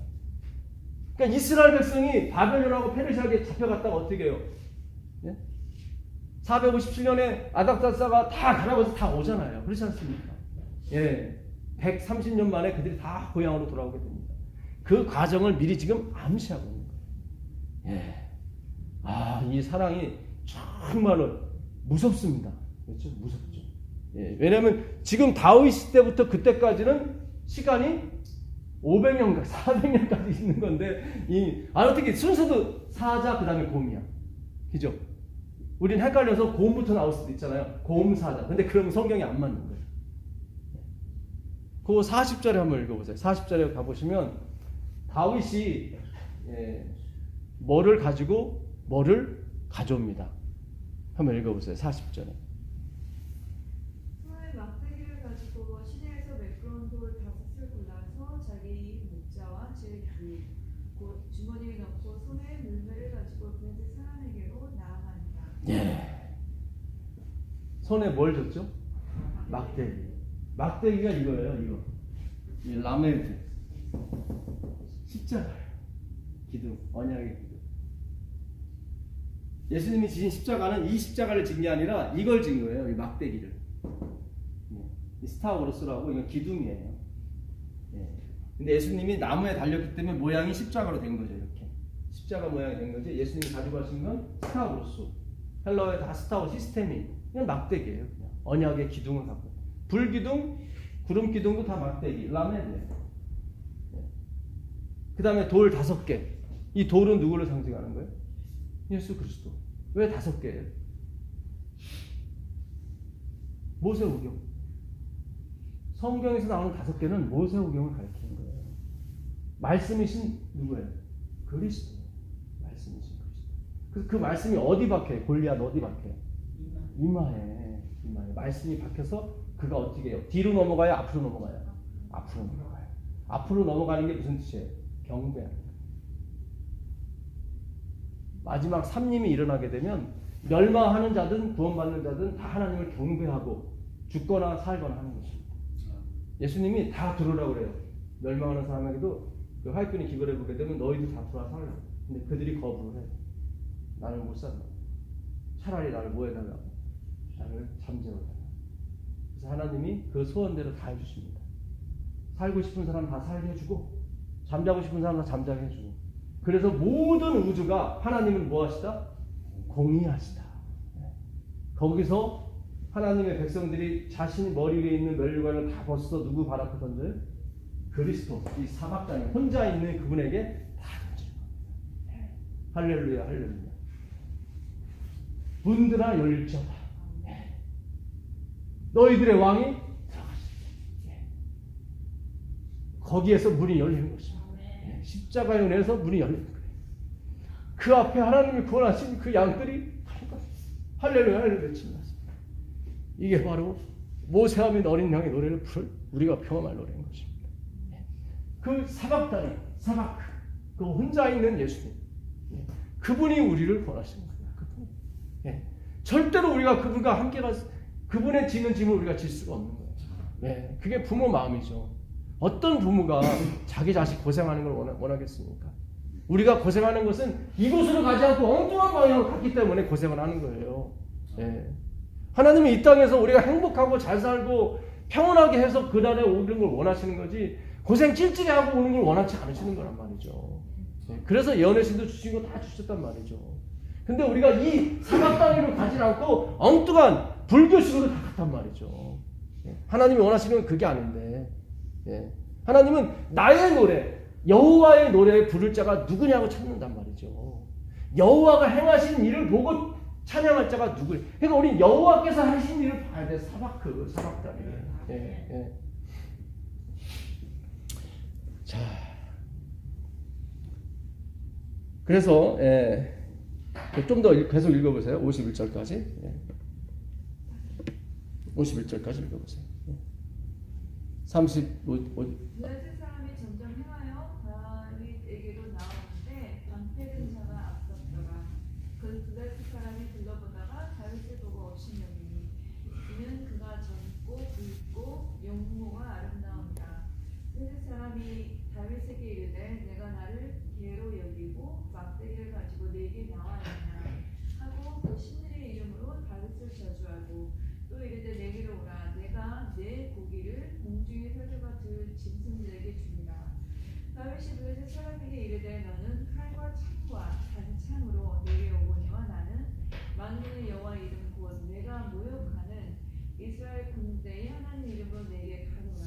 Speaker 1: 그러니까 이스라엘 백성이 바벨론하고 페르시아에게 잡혀갔다가 어떻게 해요? 예? 457년에 아닥사스다가 다 갈아버려서 다 오잖아요. 그렇지 않습니까? 예, 130년 만에 그들이 다 고향으로 돌아오게 됩니다. 그 과정을 미리 지금 암시하고 있는 거예요. 예. 이 사랑이 정말로 무섭습니다. 그렇죠? 무섭죠. 예, 왜냐하면 지금 다윗 시대부터 그때까지는 시간이 500년까지 400년까지 있는 건데 어떻게 순서도 사자 그다음에 곰이야. 그죠? 우린 헷갈려서 곰부터 나올 수도 있잖아요. 곰 사자. 근데 그러면 성경이 안 맞는 거예요. 그 40절에 한번 읽어보세요. 40절에 가보시면 다윗이 뭐를 가지고 뭐를 가져옵니다. 한번 읽어보세요. 40절에.
Speaker 3: 손에 막대기를 가지고 시내에서 매끄러운 돌 5을 골라서 자기 목자와 제 귀, 곧 주머니에 넣고 손에 물매를 가지고 블레셋 사람에게로 나아간다.
Speaker 1: 예. 손에 뭘 줬죠? 막대기. 막대기가 이거예요. 이거. 이 라멜드. 십자가예요. 기둥. 언약의 기둥. 예수님이 지신 십자가는 이 십자가를 진 게 아니라 이걸 진 거예요. 이 막대기를. 이 스타우로스라고 이건 기둥이에요. 예. 근데 예수님이 나무에 달렸기 때문에 모양이 십자가로 된 거죠. 이렇게. 십자가 모양이 된 거지. 예수님이 가지고 가신 건 스타우로스. 헬러에 다 스타우 시스템이 그냥 막대기예요. 그냥. 언약의 기둥을 갖고. 불기둥, 구름기둥도 다 막대기. 라멜드예요. 예. 그 다음에 돌 5개. 이 돌은 누구를 상징하는 거예요? 예수 그리스도. 왜 5개예요? 모세오경. 성경에서 나오는 5개는 모세오경을 가리키는 거예요. 말씀이신 누구예요? 그리스도. 말씀이신 그리스도. 그래서 그 말씀이 어디 박혀요? 골리앗 어디 박혀요? 이마에. 말씀이 박혀서 그가 어떻게 해요? 뒤로 넘어가요? 앞으로 넘어가요? 앞으로 넘어가요. 앞으로 넘어가는 게 무슨 뜻이에요? 경배하는. 마지막 삼림이 일어나게 되면 멸망하는 자든 구원받는 자든 다 하나님을 경배하고 죽거나 살거나 하는 것입니다. 예수님이 다 들어오라고 그래요. 멸망하는 사람에게도 그 하이픈이 기별해 보게 되면 너희도 다 돌아 살라. 근데 그들이 거부를 해요. 나는 못 산다. 차라리 나를 뭐 해달라고? 나를 잠재워달라. 그래서 하나님이 그 소원대로 다 해주십니다. 살고 싶은 사람 다 살게 해주고 잠자고 싶은 사람 다 잠자게 해주고 그래서 모든 우주가 하나님을 뭐 하시다? 공의하시다. 거기서 하나님의 백성들이 자신이 머리 위에 있는 면류관을 다 벗어 누구 발 앞에 던져요? 그리스도, 이 사막장에 혼자 있는 그분에게 다 던져요. 할렐루야, 할렐루야. 문들아 열릴지어다. 너희들의 왕이 들어가시다. 거기에서 문이 열리는 것입니다. 십자가에 은혜에서 문이 열리는 거예요. 그 앞에 하나님이 구원하신 그 양들이 할렐루야 할렐루야 외칩니다. 이게 바로 모세와 및 어린 양의 노래를 부를 우리가 평험할 노래인 것입니다. 그 사박단이 사박 그 혼자 있는 예수님 그분이 우리를 구원하시는 거예요. 그분. 절대로 우리가 그분과 함께 가서 그분의 지는 짐을 우리가 질 수가 없는 거예요. 그게 부모 마음이죠. 어떤 부모가 자기 자식 고생하는 걸 원하겠습니까? 우리가 고생하는 것은 이곳으로 가지 않고 엉뚱한 방향으로 갔기 때문에 고생을 하는 거예요. 하나님이 이 땅에서 우리가 행복하고 잘 살고 평온하게 해서 그 날에 오는 걸 원하시는 거지 고생 찔찔이 하고 오는 걸 원하지 않으시는 거란 말이죠. 그래서 예언의 신도 주신 거 다 주셨단 말이죠. 근데 우리가 이 사막 땅으로 가지 않고 엉뚱한 불교식으로 다 갔단 말이죠. 하나님이 원하시는 건 그게 아닌데 하나님은 나의 노래, 여호와의 노래에 부를 자가 누구냐고 찾는단 말이죠. 여호와가 행하신 일을 보고 찬양할 자가 누구예요? 그러니까 우리 여호와께서 하신 일을 봐야 돼. 사박단이. 자, 그래서 좀 더 계속 읽어보세요. 51절까지. 51절까지 읽어보세요. 35.
Speaker 3: 블레셋 사람이 점점 행하여 다윗에게로 나오는데 방패든 자가 앞섰더라. 그 블레셋 사람이 둘러보다가 다윗을 보고 업신여기니 이는 그가 젊고 굵고 용모가 아름다운다. 블레셋 사람이 다윗에게 이르되 내가 나를 개로 여기고 막대기를 가지고 내게 나와야하냐 하고 그 신들의 이름으로 다윗을 저주하고 또 이르되 내게로 오라. 내가 내 고기를 공중의 새들과 들 짐승들에게 주리라. 다윗이 블레셋 사람에게 이르되 너는 칼과 창과 단창으로 내게 오거니와 나는 만군의 여호와 이름 곧 내가 모욕하는 이스라엘 군대의 하나님 이름으로 내게 가노라.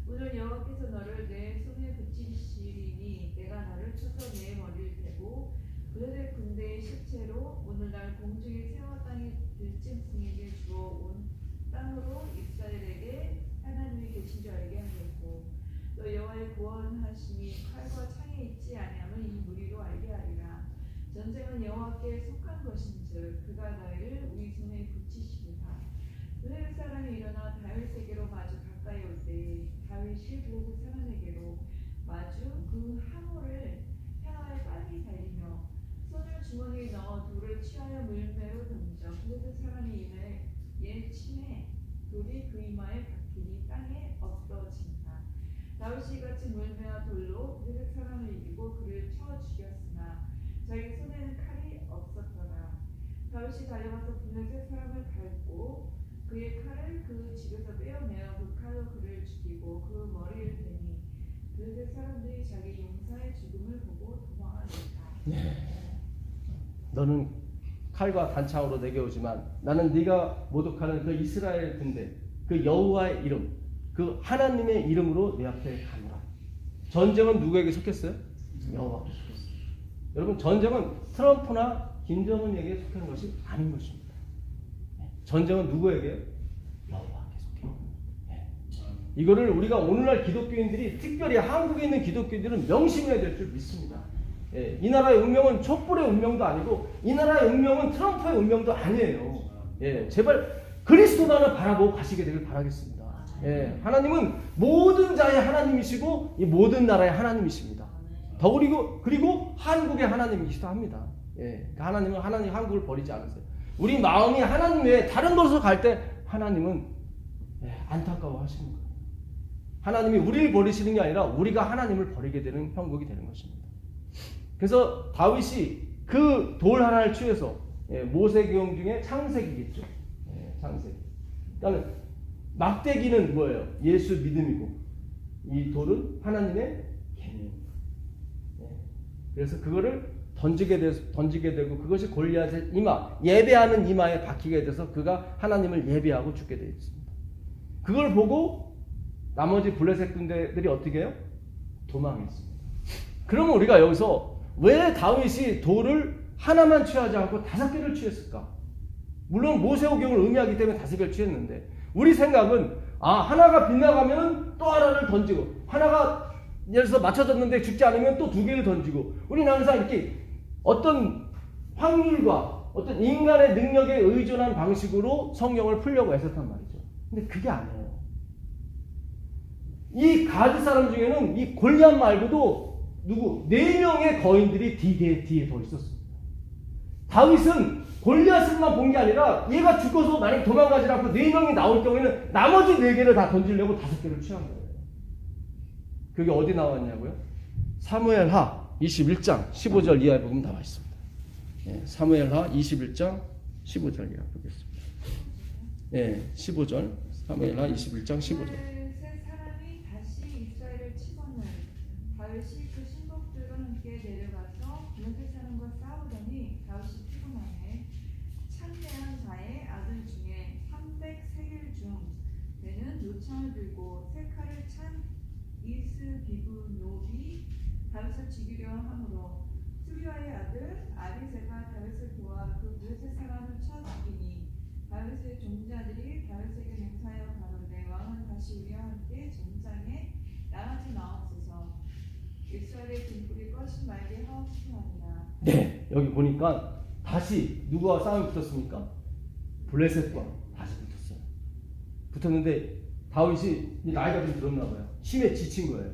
Speaker 3: 오늘 여호와께서 너를 내 손에 붙이시리니 내가 너를 쳐서 내 머리를 대고 그들의 군대의 실체로 오늘날 공중에 새와 땅에 들짐승에게 주어온 땅으로 이스라엘에게 하나님이 계신 줄 알게 하겠고 또 여호와의 구원하심이 칼과 창에 있지 아니함을 이 무리로 알게 하리라. 전쟁은 여호와께 속한 것인즉 그가 너희를 우리 손에 붙이시리라. 블레셋 사람이 일어나 다윗에게로 마주 가까이 올 때에 다윗이 블레셋 사람에게로 마주 그 항우를 향하여 빨리 달리며 손을 주머니에 넣어 돌을 취하여 물매로 던져 블레셋 사람이 이내 옛 침에 돌이 그 이마에 박히니 땅에 엎어진다. 다윗이 같이 물매와 돌로 블레셋 사람을 이기고 그를 쳐 죽였으나 자기 손에는 칼이 없었더라. 다윗이 달려가서 블레셋 사람을 밟고 그의 칼을 그 집에서 빼어내어 그 칼로 그를 죽이고 그 머리를 베니 블레셋 사람들이 자기 용사의 죽음을 보고 도망하였다.
Speaker 1: 너는 칼과 단창으로 내게 오지만 나는 네가 모독하는 그 이스라엘 군대, 그 여호와의 이름, 그 하나님의 이름으로 내 앞에 가노라. 전쟁은 누구에게 속했어요? 여호와께 속했어요. 여러분, 전쟁은 트럼프나 김정은에게 속하는 것이 아닌 것입니다. 전쟁은 누구에게요? 여호와께 속해요. 이거를 우리가 오늘날 기독교인들이, 특별히 한국에 있는 기독교인들은 명심해야 될 줄 믿습니다. 이 나라의 운명은 촛불의 운명도 아니고 이 나라의 운명은 트럼프의 운명도 아니에요. 제발 그리스도만을 바라보고 가시게 되길 바라겠습니다. 하나님은 모든 자의 하나님이시고 이 모든 나라의 하나님이십니다. 그리고 한국의 하나님이시기도 합니다. 하나님은 한국을 버리지 않으세요. 우리 마음이 하나님 외에 다른 곳으로 갈 때 하나님은 안타까워 하시는 거예요. 하나님이 우리를 버리시는 게 아니라 우리가 하나님을 버리게 되는 형국이 되는 것입니다. 그래서 다윗이 그 돌 하나를 취해서 모세경 중에 창세기겠죠. 창세기. 그러니까 막대기는 뭐예요? 예수 믿음이고 이 돌은 하나님의 계명입니다. 그래서 그거를 던지게 되고 그것이 골리앗의 이마, 예배하는 이마에 박히게 돼서 그가 하나님을 예배하고 죽게 되어 있습니다. 그걸 보고 나머지 블레셋 군대들이 어떻게 해요? 도망했습니다. 그러면 우리가 여기서 왜 다윗이 돌을 하나만 취하지 않고 5개를 취했을까? 물론 모세오경을 의미하기 때문에 5개를 취했는데 우리 생각은 하나가 빗나가면 또 하나를 던지고 하나가 예를 들어서 맞춰졌는데 죽지 않으면 또 2개를 던지고 우리는 항상 이렇게 어떤 확률과 어떤 인간의 능력에 의존한 방식으로 성경을 풀려고 애썼단 말이죠. 근데 그게 아니에요. 이 가드 사람 중에는 이 골리앗 말고도 4명의 거인들이 뒤에 더 있었습니다. 다윗은 골리앗만 본 게 아니라 얘가 죽어서 만약 도망가지 않고 4명이 나올 경우에는 나머지 4개를 다 던지려고 5개를 취한 거예요. 그게 어디 나왔냐고요? 사무엘하 21장 15절 이하에 보면 나와 있습니다. 사무엘하 21장 15절 이하 보겠습니다. 15절 사무엘하 21장 15절.
Speaker 3: 세 사람이 다시 이스라엘을 치거늘 다윗이 그 신복들과 함께 내려가서 블레셋 사람과 싸우더니 다윗이 피곤하네 참대한 자의 아들 중에 300세겔 중 되는 노창을 들고 세 칼을 찬 이스비브노비 다윗을 죽이려 하므로 수리아의 아들 아비새가 다윗을 도와 그 블레셋 사람을 쳐 죽이니 다윗의 종자들이 다윗에게 맹세하여 가로되 왕은 다시 우리와 함께 전장에 나가지 마옵소서. 이스라엘의 등불이 꺼진 말게 하옵소서하니라.
Speaker 1: 네, 여기 보니까 다시 누구와 싸움이 붙었습니까? 블레셋과 다시 붙었어요. 붙었는데 다윗이 나이가 좀 들었나 봐요. 힘에 지친 거예요.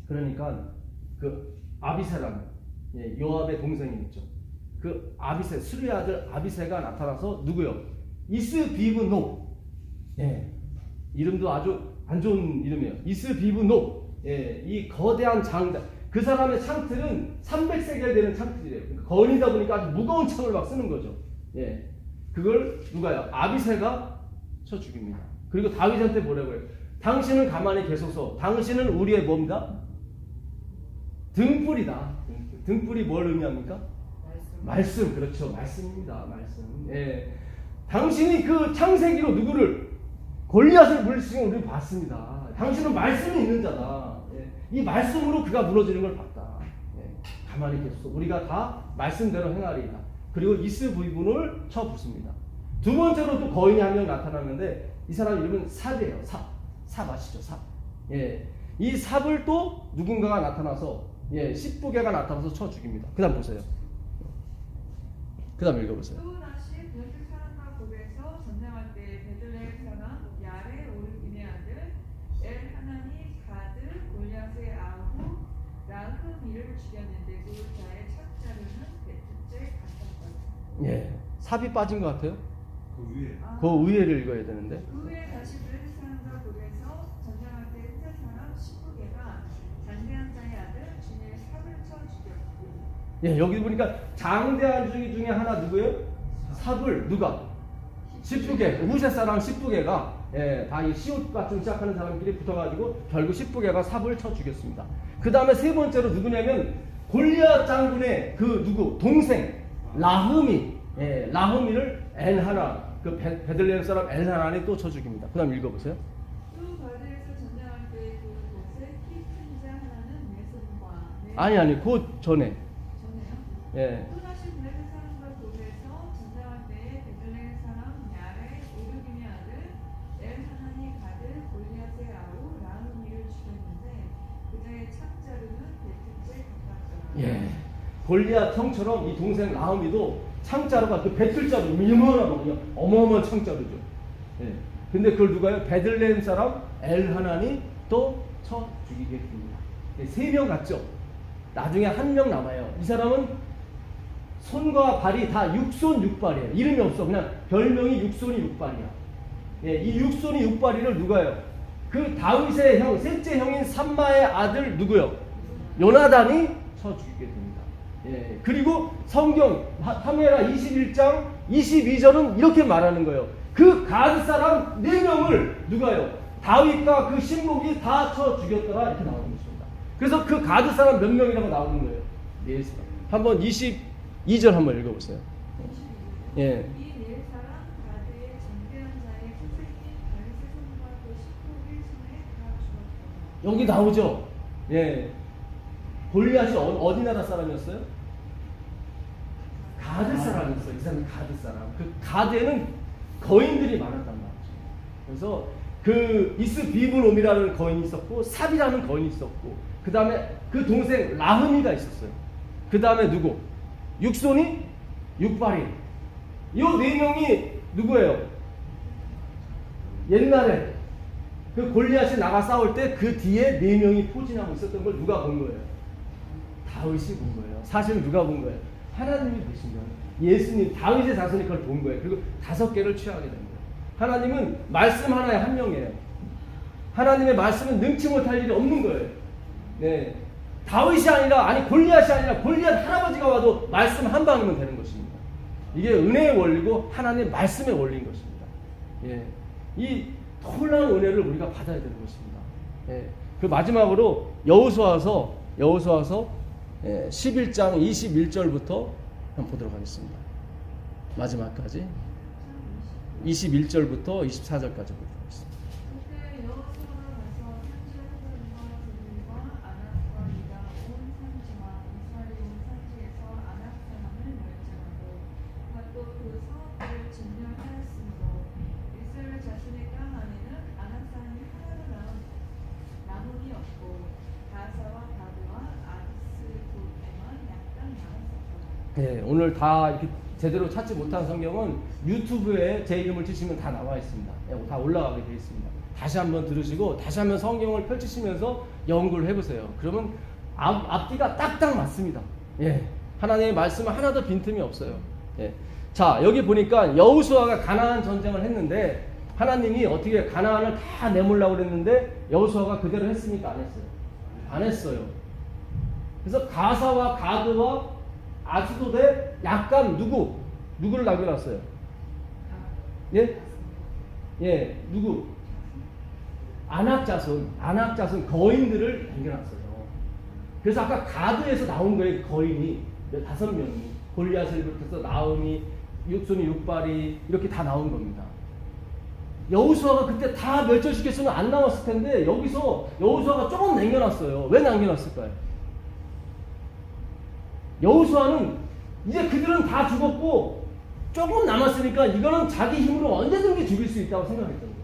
Speaker 1: 그러니까 그 아비새라는 요압의 동생이겠죠. 그 아비새, 수리의 아들 아비새가 나타나서 누구요? 이스비브노. 이름도 아주 안 좋은 이름이에요. 이스비브노. 이 거대한 장자. 그 사람의 창틀은 300세겔 되는 창틀이래요. 그러니까 거인이다 보니까 아주 무거운 창을 막 쓰는 거죠. 그걸 누가요? 아비새가 쳐 죽입니다. 그리고 다윗한테 뭐라고 해요? 당신은 가만히 계소서. 당신은 우리의 뭡니다? 등불이다. 등불이 뭘 의미합니까? 말씀. 그렇죠. 말씀입니다. 말씀. 당신이 그 창세기로 누구를 골리앗을 물리치는 걸 우리는 봤습니다. 당신은 말씀이 있는 자다. 예. 이 말씀으로 그가 무너지는 걸 봤다. 예. 가만히 계소서. 우리가 다 말씀대로 행하리이다. 그리고 이스 부분을 쳐 붓습니다. 두 번째로 또 거인이 한 명 나타났는데 이 사람 이름은 삽이에요. 삽 아시죠? 삽. 예. 이 삽을 또 누군가가 나타나서 십부개가 나타나서 쳐 죽입니다. 그 다음 보세요. 그 다음 읽어보세요.
Speaker 3: 또 다시 블레셋 사람과 고개에서 전쟁할 때 베들레헴 사람 야레 오르기네 아들 엘하나니 가드 골리앗의 아후 라흐미를 죽였는데 그 자의 찻자루는 베트째 갔었거든.
Speaker 1: 예, 삽이 빠진 것 같아요.
Speaker 2: 그 위에.
Speaker 1: 그 위에를 읽어야 되는데.
Speaker 3: 그 후에 다시 블레셋 사람과 고개에서 전쟁할 때 햇살 사람 십부개가 장대한 자의 아들 준의 삽을 쳐 죽였고.
Speaker 1: 예, 여기 보니까 장대한 중에 하나 누구예요? 삽을 누가? 십부개, 후세 사람 십부개가 다 이 시옷 같은 시작하는 사람끼리 붙어가지고 결국 십부개가 삽을 쳐 죽였습니다. 그 다음에 세 번째로 누구냐면 골리앗 장군의 그 누구 동생 라흐미, 라흐미를 엘하나 그 베들레헴 사람 엘하나니 또 쳐 죽입니다. 그 다음 읽어보세요.
Speaker 3: 또 바드에서 전쟁할 때 그곳에 키 큰 자 하나는 메손과
Speaker 1: 아니 그 전에.
Speaker 3: 전에요?
Speaker 1: 예.
Speaker 3: 또 다시 블레셋 사람과 고개에서 전쟁할 때에 베들레헴 사람 야레 오르기네 아들 엘하나니 가드 골리앗의 아우 라흐미를 죽였는데 그자의 찻자루는 베트째 가깝더라.
Speaker 1: 예. 골리앗 형처럼 이 동생 라흐미도 창자루가 그 배틀자루 이만하거든요. 어마어마한 창자루죠. 예. 근데 그걸 누가요? 베들레헴 사람 엘하나니 또 쳐 죽이게 됩니다. 세 명 같죠? 나중에 한 명 남아요. 이 사람은 손과 발이 다 육손 육발이에요. 이름이 없어. 그냥 별명이 육손이 육발이야. 예, 이 육손이 육발이를 누가요? 그 다윗의 형, 셋째 형인 삼마의 아들 누구요? 요나단이 쳐 죽이게 됩니다. 예, 그리고 성경 사무엘하 21장 22절은 이렇게 말하는 거예요. 그 가드 사람 4명을 누가요? 다윗과 그 신복이 다 쳐 죽였더라 이렇게 나오는 것입니다. 그래서 그 가드 사람 몇 명이라고 나오는 거예요? 4사람. 한번 22절 한번 읽어보세요. 예.
Speaker 3: 이 네 사람 가드의 장대한 자의 선생님 다윗의 손과 그 십부의 손에 다 죽었더라.
Speaker 1: 여기 나오죠. 예. 골리앗이 어디 나라 사람이었어요? 가드 사람이었어요. 이 사람이 가드 사람. 그 가드에는 거인들이 많았단 말이죠. 그래서 그 이스비브놈이라는 거인이 있었고 삽이라는 거인이 있었고 그 다음에 그 동생 라흐미가 있었어요. 그 다음에 누구? 육손이 육발이. 이 4명이 누구예요? 옛날에 그 골리앗이 나가 싸울 때 그 뒤에 4명이 포진하고 있었던 걸 누가 본 거예요? 다윗이 본 거예요. 사실은 누가 본 거예요? 하나님이 보신 거예요. 예수님, 다윗의 자손이 그걸 본 거예요. 그리고 5개를 취하게 된 거예요. 하나님은 말씀 하나에 한 명이에요. 하나님의 말씀은 능치 못할 일이 없는 거예요. 네. 다윗이 아니라, 아니 골리앗이 아니라 골리앗 할아버지가 와도 말씀 한 방이면 되는 것입니다. 이게 은혜의 원리고 하나님의 말씀의 원리인 것입니다. 예. 이 놀라운 은혜를 우리가 받아야 되는 것입니다. 예. 그 마지막으로 여호수아서 11장 21절부터 한번 보도록 하겠습니다. 마지막까지 21절부터 24절까지 보도록 하겠습니다.
Speaker 3: 그때 여호수아가 가서 산지의 후손과 제들과 아낙과 유다 온 산지와 이스라엘 온 산지에서 아낙 사람을 멸절하고 또 그 성읍들을 진멸하였으므로 이스라엘 자신의 땅 안에는 아낙 사람이 하나도 남음이 없고 가사와 가드와 아스돗에만 약간 남았었더라.
Speaker 1: 네, 오늘 다 이렇게 제대로 찾지 못한 성경은 유튜브에 제 이름을 치시면 다 나와 있습니다. 다 올라가게 되어 있습니다. 다시 한번 들으시고 다시 한번 성경을 펼치시면서 연구를 해보세요. 그러면 앞뒤가 딱딱 맞습니다. 예, 하나님의 말씀은 하나도 빈틈이 없어요. 예. 자, 여기 보니까 여호수아가 가나안 전쟁을 했는데 하나님이 어떻게 가나안을 다 내몰라고 그랬는데 여호수아가 그대로 했습니까? 안 했어요? 안 했어요. 그래서 가사와 가드와 아스돗에 약간 누구를 남겨놨어요? 예? 예, 누구? 아낙자손 거인들을 남겨놨어요. 그래서 아까 가드에서 나온 거예요. 거인이 5명이 골리앗을 비롯해서 나음이 육손이 육발이 이렇게 다 나온 겁니다. 여호수아가 그때 다 멸절시켰으면 안 나왔을 텐데 여기서 여호수아가 조금 남겨놨어요. 왜 남겨놨을까요? 여호수아는 이제 그들은 다 죽었고 조금 남았으니까 이거는 자기 힘으로 언제든지 죽일 수 있다고 생각했던 거예요.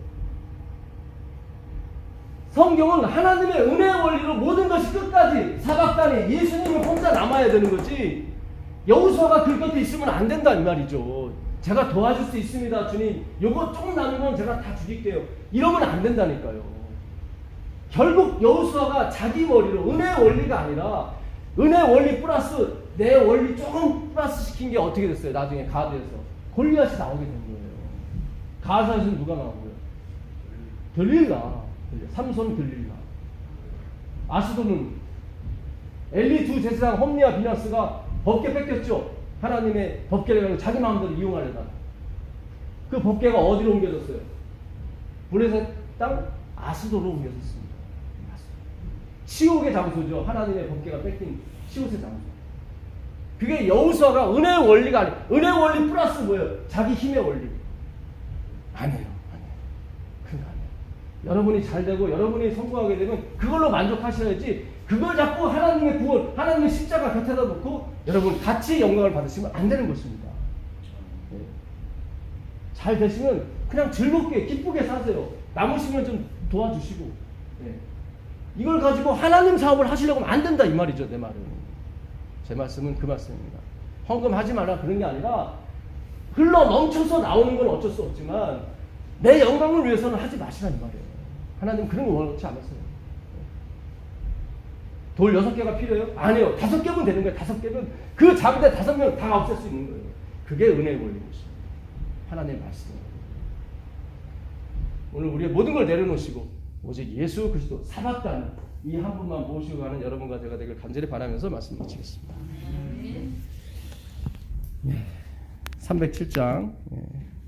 Speaker 1: 성경은 하나님의 은혜의 원리로 모든 것이 끝까지 사박단이 예수님이 혼자 남아야 되는 거지 여호수아가 그 곁에 있으면 안 된다 이 말이죠. 제가 도와줄 수 있습니다. 주님 요거 조금 남은 건 제가 다 죽일게요. 이러면 안 된다니까요. 결국 여호수아가 자기 머리로 은혜의 원리가 아니라 은혜의 원리 플러스 내 원리 조금 플러스 시킨 게 어떻게 됐어요? 나중에 가드에서 골리앗이 나오게 된 거예요. 가사에서는 누가 나오고요? 들릴라. 삼손 들릴라. 아스도는 엘리 두 제사장 홈리와 비나스가 법궤 뺏겼죠. 하나님의 법궤를 가지고 자기 마음대로 이용하려다가 그 법궤가 어디로 옮겨졌어요? 블레셋 땅 아스도로 옮겨졌습니다. 치욕의 장소죠. 하나님의 법궤가 뺏긴 치욕의 장소. 그게 여호수아가 은혜의 원리가 아니에요. 은혜의 원리 플러스 뭐예요? 자기 힘의 원리. 아니에요. 그건 아니에요. 여러분이 잘 되고 여러분이 성공하게 되면 그걸로 만족하셔야지 그걸 자꾸 하나님의 구원, 하나님의 십자가 곁에다 놓고 여러분 같이 영광을 받으시면 안 되는 것입니다. 네. 잘 되시면 그냥 즐겁게 기쁘게 사세요. 남으시면 좀 도와주시고 네. 이걸 가지고 하나님 사업을 하시려고 하면 안 된다 이 말이죠. 내 말은. 제 말씀은 그 말씀입니다. 헌금하지 마라 그런 게 아니라 흘러 넘쳐서 나오는 건 어쩔 수 없지만 내 영광을 위해서는 하지 마시라 이 말이에요. 하나님 그런 거 원하지 않았어요. 돌 6개가 필요해요? 아니요. 5개면 되는 거예요. 5개면 그 작은데 5명 다 없앨 수 있는 거예요. 그게 은혜의 원리인 것입니다. 하나님의 말씀입니다. 오늘 우리의 모든 걸 내려놓으시고 오직 예수 그리스도 사박단 이 한 분만 모시고 가는 여러분과 제가 되길 간절히 바라면서 말씀 마치겠습니다. 307장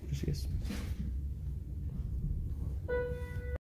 Speaker 1: 보시겠습니다.